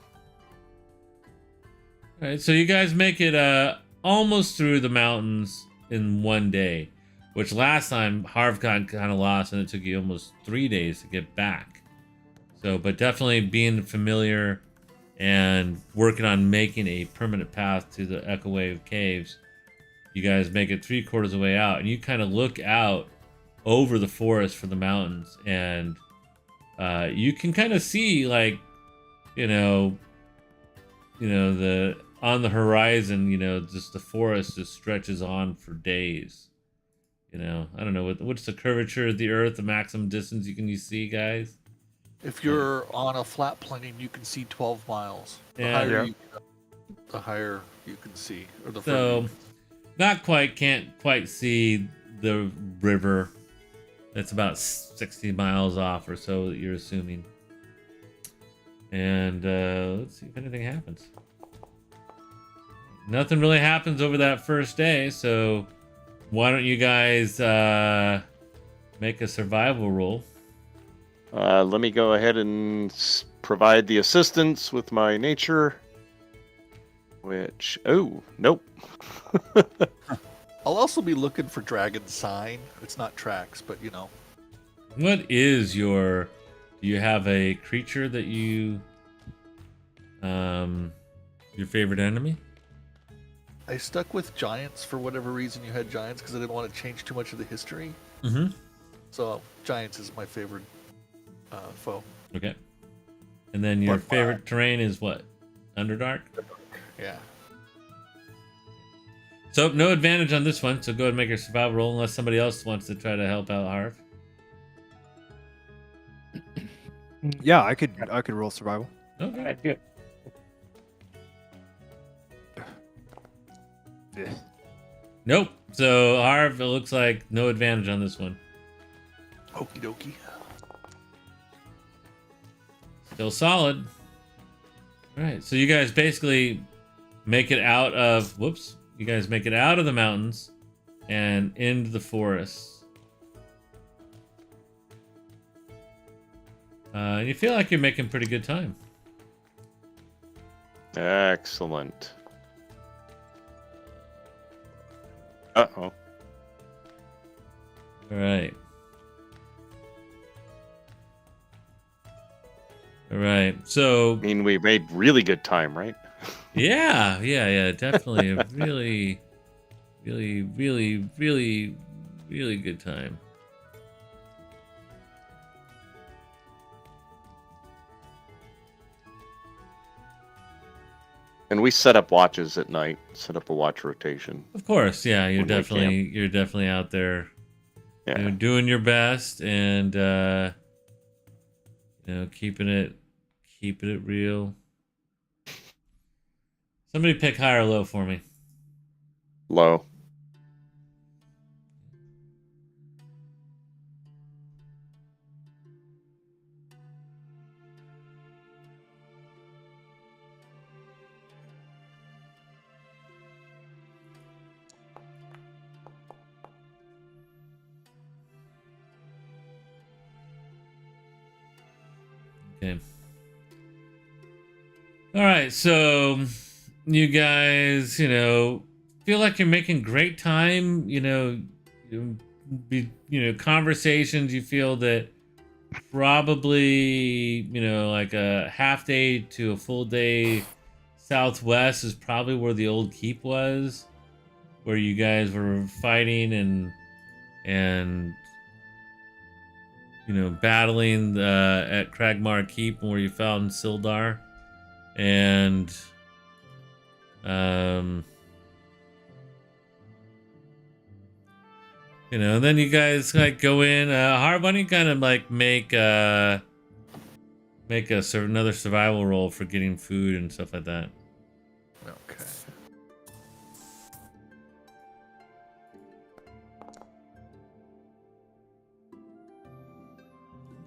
right, so you guys make it almost through the mountains in one day, which last time Harv got kind of lost and it took you almost 3 days to get back. So, but definitely being familiar and working on making a permanent path to the Echo Wave Caves, you guys make it 3/4 of the way out, and you kind of look out over the forest for the mountains, and you can kind of see the on the horizon, just the forest just stretches on for days. I don't know what's the curvature of the Earth, the maximum distance you can see, guys. If you're on a flat plane, you can see 12 miles. Yeah. The higher you can see, or the So, can't quite see the river. That's about 60 miles off or so that you're assuming. And let's see if anything happens. Nothing really happens over that first day, so why don't you guys make a survival roll? Let me go ahead and provide the assistance with my nature. Which, nope. I'll also be looking for dragon sign. It's not tracks, but What is do you have a creature that you Your favorite enemy? I stuck with giants for whatever reason. You had giants because I didn't want to change too much of the history. Mm-hmm. So giants is my favorite foe. Okay. And then your But- favorite terrain is what? Underdark? Yeah. So no advantage on this one, so go ahead and make a survival roll unless somebody else wants to try to help out Harv. Yeah, I could roll survival. Okay. I do. Yeah. Nope. So Harv, it looks like no advantage on this one. Okie dokie. Still solid. All right. So you guys basically make it out of You guys make it out of the mountains and into the forest. You feel like you're making pretty good time. Excellent. Uh-oh. All right. All right. So I mean, we made really good time, right? yeah, definitely a really, really, really, really, really good time. And we set up watches at night. Set up a watch rotation. Of course, yeah, you're When we definitely out there, Yeah. doing your best and keeping it real. Somebody pick high or low for me. Low. Okay. All right, so you guys, feel like you're making great time. Conversations. You feel that probably, like a half day to a full day southwest is probably where the old keep was, where you guys were fighting and battling at Cragmar Keep, where you found Sildar, and then you guys like go in. Harv, why don't you kind of like make another survival roll for getting food and stuff like that. Okay.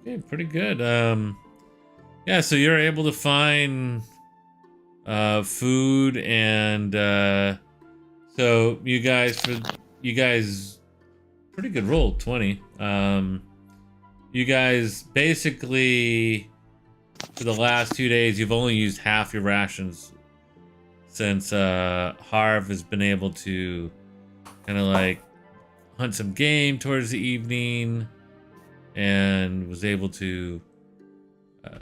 Okay, pretty good. Yeah, so you're able to find food and so you guys pretty good roll, 20. You guys basically for the last 2 days you've only used half your rations since Harv has been able to kind of like hunt some game towards the evening and was able to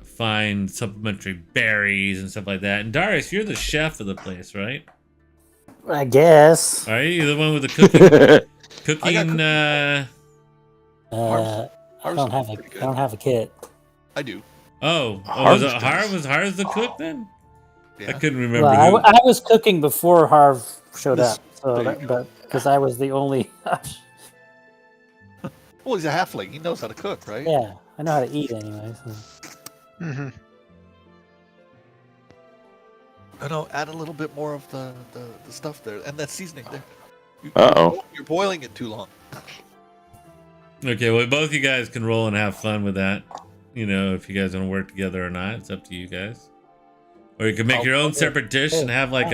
find supplementary berries and stuff like that. And Darius, you're the chef of the place, right? I guess. Are you? You're the one with the cooking? Cooking. I don't have a kit. I do. Was it Harv? Was Harv the cook then? Yeah. I couldn't remember. Well, I was cooking before Harv showed This- up, so there you go. but because I was the only. Well, he's a halfling. He knows how to cook, right? Yeah, I know how to eat anyway. So. Mm-hmm. I know. Add a little bit more of the stuff there and that seasoning there. Uh-oh. You're boiling it too long. Okay, well, both you guys can roll and have fun with that. If you guys want to work together or not, it's up to you guys. Or you can make your own separate dish and have like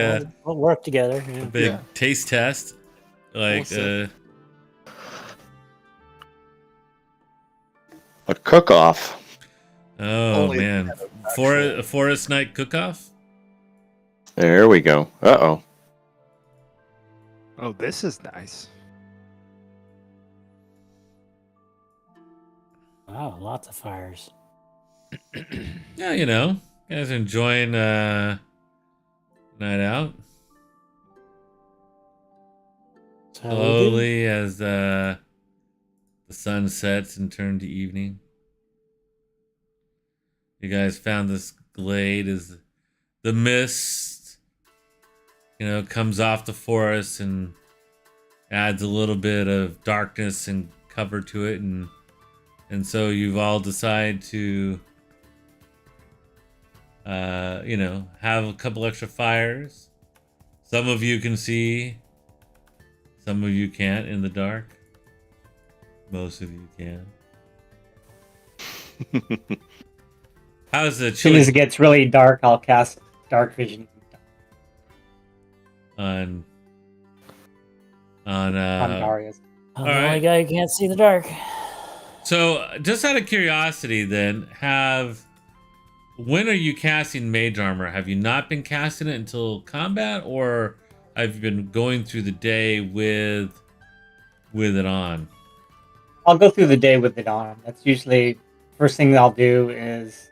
We'll work together. Yeah. a big Yeah. taste test. Like, We'll see. A cook-off. oh Only man, actual- forest night cook-off. There we go. Uh-oh. Oh, this is nice. Wow, lots of fires. Yeah, You guys enjoying night out? That's how we do. Slowly as the sun sets and turned to evening. You guys found this glade as the mist, comes off the forest and adds a little bit of darkness and cover to it, and so you've all decided to have a couple extra fires. Some of you can see, some of you can't in the dark. Most of you can. How's the As soon as it gets really dark, I'll cast dark vision on on Darius. I'm All the only right. guy who can't see in the dark. So, just out of curiosity, then, when are you casting mage armor? Have you not been casting it until combat, or have you been going through the day with it on? I'll go through the day with it on. That's usually first thing I'll do is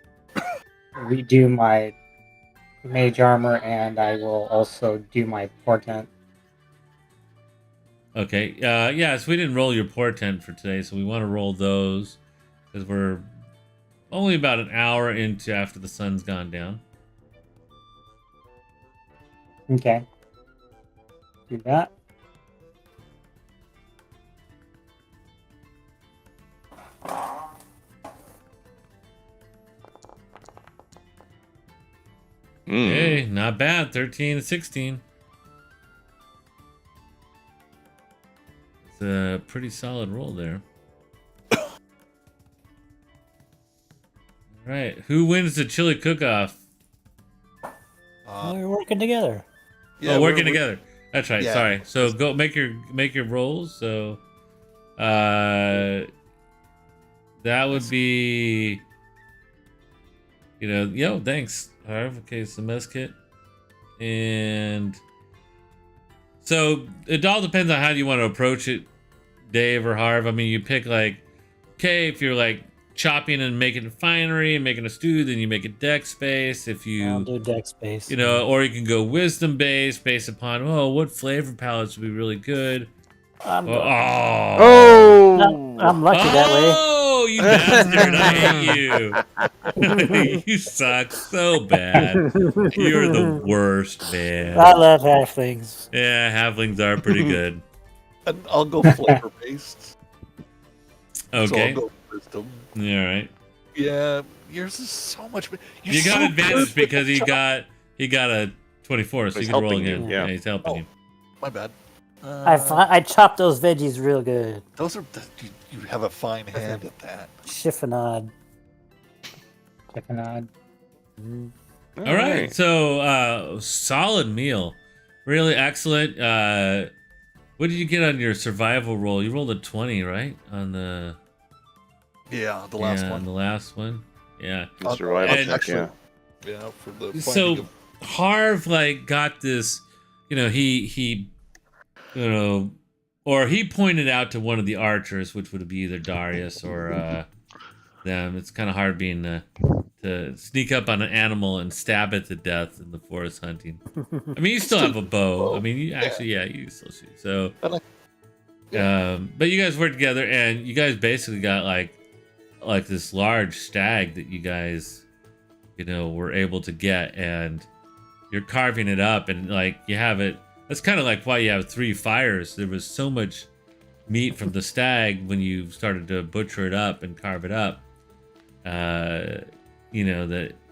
redo my mage armor, and I will also do my portent. Okay. So we didn't roll your portent for today, so we want to roll those because we're only about an hour into after the sun's gone down. Okay. Do that. Hey, not bad. 13 to 16. It's a pretty solid roll there. All right. Who wins the chili cook-off? We're working together. Yeah, working together. That's right. Yeah. Sorry. So go make your rolls. So, that would be, thanks, Harv. Okay, it's the mess kit, and so it all depends on how you want to approach it, Dave or Harv. I mean, you pick if you're chopping and making finery and making a stew, then you make it deck space. If I'll you do deck space. or you can go wisdom based upon what flavor palettes would be really good. I'm, Oh! I'm lucky that way. Oh, you bastard! I hate you. You suck so bad. You're the worst, man. I love halflings. Yeah, halflings are pretty good. And I'll go flavor based. So Okay. I'll go wisdom. All right. Yeah, yours is so much better. You got advantage because he got a 24, so He's you can roll helping you, again. yeah. He's helping you. My bad. I chopped those veggies real good. Those are you have a fine hand at that. Chiffonade. Chiffonade. All right. So, solid meal. Really excellent. What did you get on your survival roll? You rolled a 20, right? On the Yeah, the last on one. the last one. Yeah. The survival And- check, yeah. Yeah, for the So finding of- Harv got this, he or he pointed out to one of the archers, which would be either Darius or them. It's kind of hard being to sneak up on an animal and stab it to death in the forest hunting. I mean, you still have a bow. I mean, you still shoot. So, but you guys work together, and you guys basically got like this large stag that you guys, were able to get, and you're carving it up, and you have it. That's kind of like why you have 3 fires. There was so much meat from the stag when you started to butcher it up and carve it up. That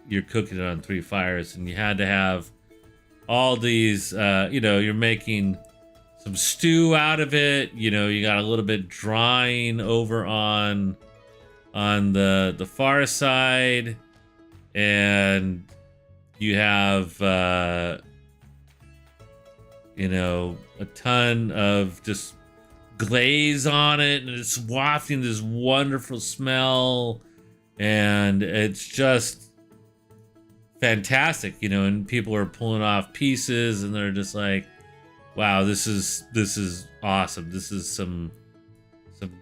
you're cooking it on 3 fires, and you had to have all these. You're making some stew out of it. You got a little bit drying over on the far side, and you have a ton of just glaze on it, and it's wafting this wonderful smell, and it's just fantastic, and people are pulling off pieces, and they're just like, wow, this is awesome. This is some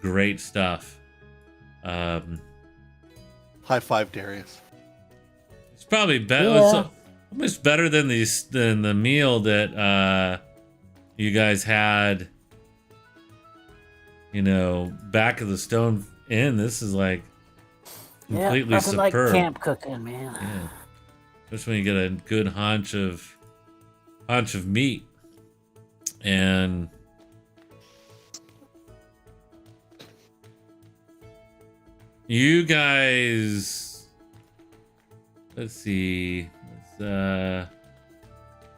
great stuff. High five, Darius. probably better. Yeah. It's almost better than the meal that you guys had. You know, back of the Stone Inn. This is like Yeah, completely nothing like superb. camp cooking, man. Yeah, especially when you get a good haunch of meat, and you guys. Let's see. Yeah,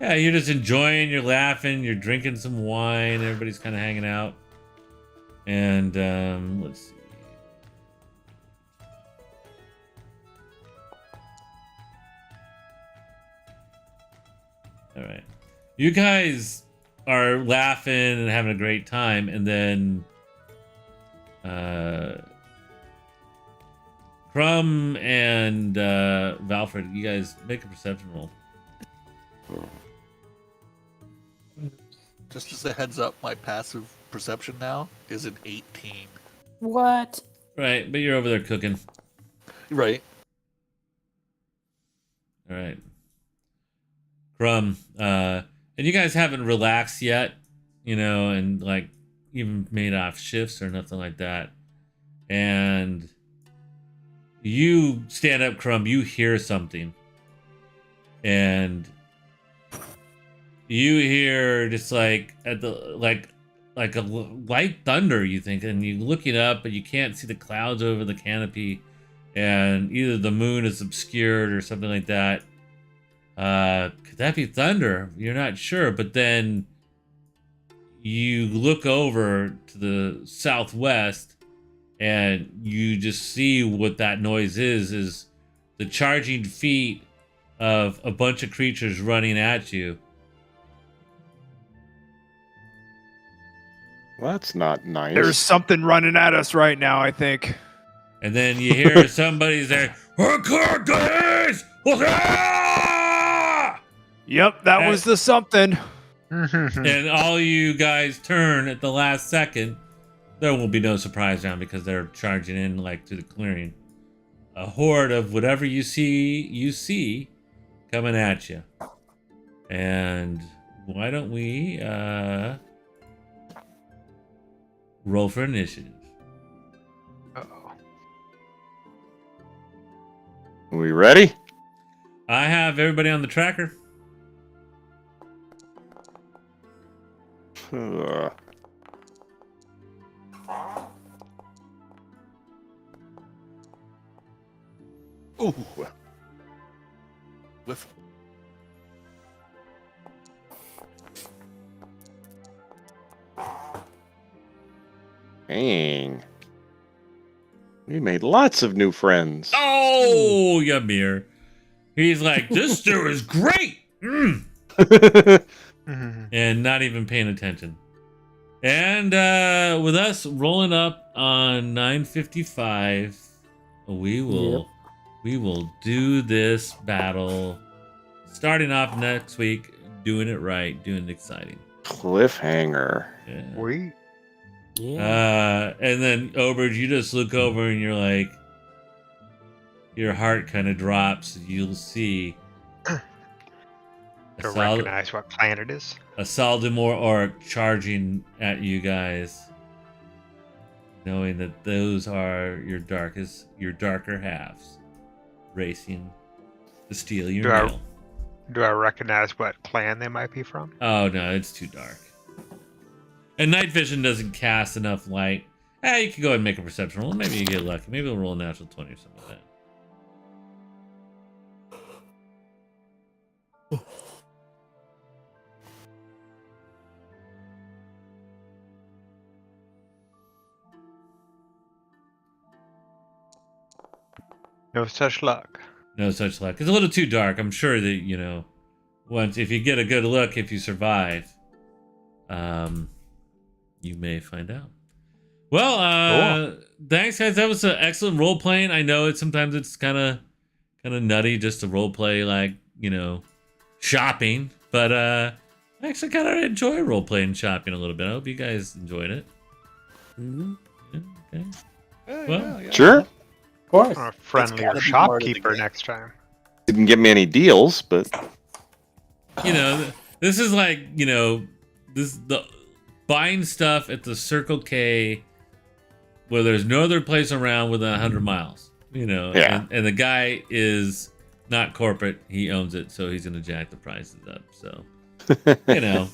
you're just enjoying. You're laughing. You're drinking some wine. Everybody's kind of hanging out, and let's see. All right. You guys are laughing and having a great time, and then Crumb and Valfred, you guys make a perception roll. Just as a heads up, my passive perception now is an 18. What? Right, but you're over there cooking. Right. All right. Crumb, and you guys haven't relaxed yet, you know, and like even made off shifts or nothing like that. And you stand up, Crumb, you hear something. And you hear just like at the like a light thunder, you think, and you look it up, but you can't see the clouds over the canopy, and either the moon is obscured or something like that. Could that be thunder? You're not sure, but then you look over to the southwest, and you just see what that noise is the charging feet of a bunch of creatures running at you. Well, that's not nice. There's something running at us right now, I think. And then you hear somebody's there. "Guys! Yep, that was the something. And all you guys turn at the last second. There will be no surprise round because they're charging in like to the clearing. A horde of whatever you see coming at you. And why don't we roll for initiative? Uh-oh. Are we ready? I have everybody on the tracker. Ooh. With Dang. We made lots of new friends. Oh, Ymir. He's like, this stew is great. Mm. And not even paying attention. And with us rolling up on 9:55, we will do this battle starting off next week, doing it right, doing it exciting. Cliffhanger. Yeah. We Yeah. And then Oberge, you just look over and you're like, your heart kind of drops. You'll see don't recognize what planet it is. a Saldimore orc charging at you guys, knowing that those are your darker halves, racing to steal your Do I- meal. Do I recognize what clan they might be from? Oh no, it's too dark. And night vision doesn't cast enough light. You can go ahead and make a perception roll. Maybe you get lucky. Maybe it'll roll a natural 20 or something like that. No such luck. No such luck. It's a little too dark. I'm sure that, you know, once if you get a good look, if you survive, you may find out. Well, thanks guys. That was an excellent role playing. I know sometimes it's kind of nutty just to role play like, you know, shopping, but I actually kind of enjoy role playing shopping a little bit. I hope you guys enjoyed it. Mm-hmm. Yeah, okay. yeah, Well, yeah. Sure. Of course. Or a friendlier gotta be part of the shopkeeper game. next time. Didn't get me any deals, but You know, this is like, you know, the buying stuff at the Circle K where there's no other place around within 100 miles. You know, Yeah. and the guy is not corporate. He owns it, so he's going to jack the prices up. So, you know,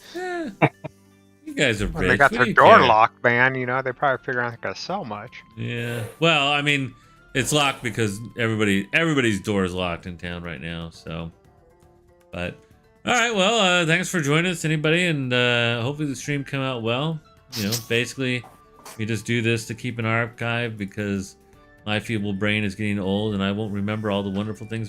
you guys are When rich. they got What their do you door care? locked, man, they probably figure out they gotta sell much. Yeah. Well, I mean, it's locked because everybody's door is locked in town right now. So, but all right. Well, thanks for joining us, anybody, and hopefully the stream come out well. You know, basically, we just do this to keep an archive because my feeble brain is getting old and I won't remember all the wonderful things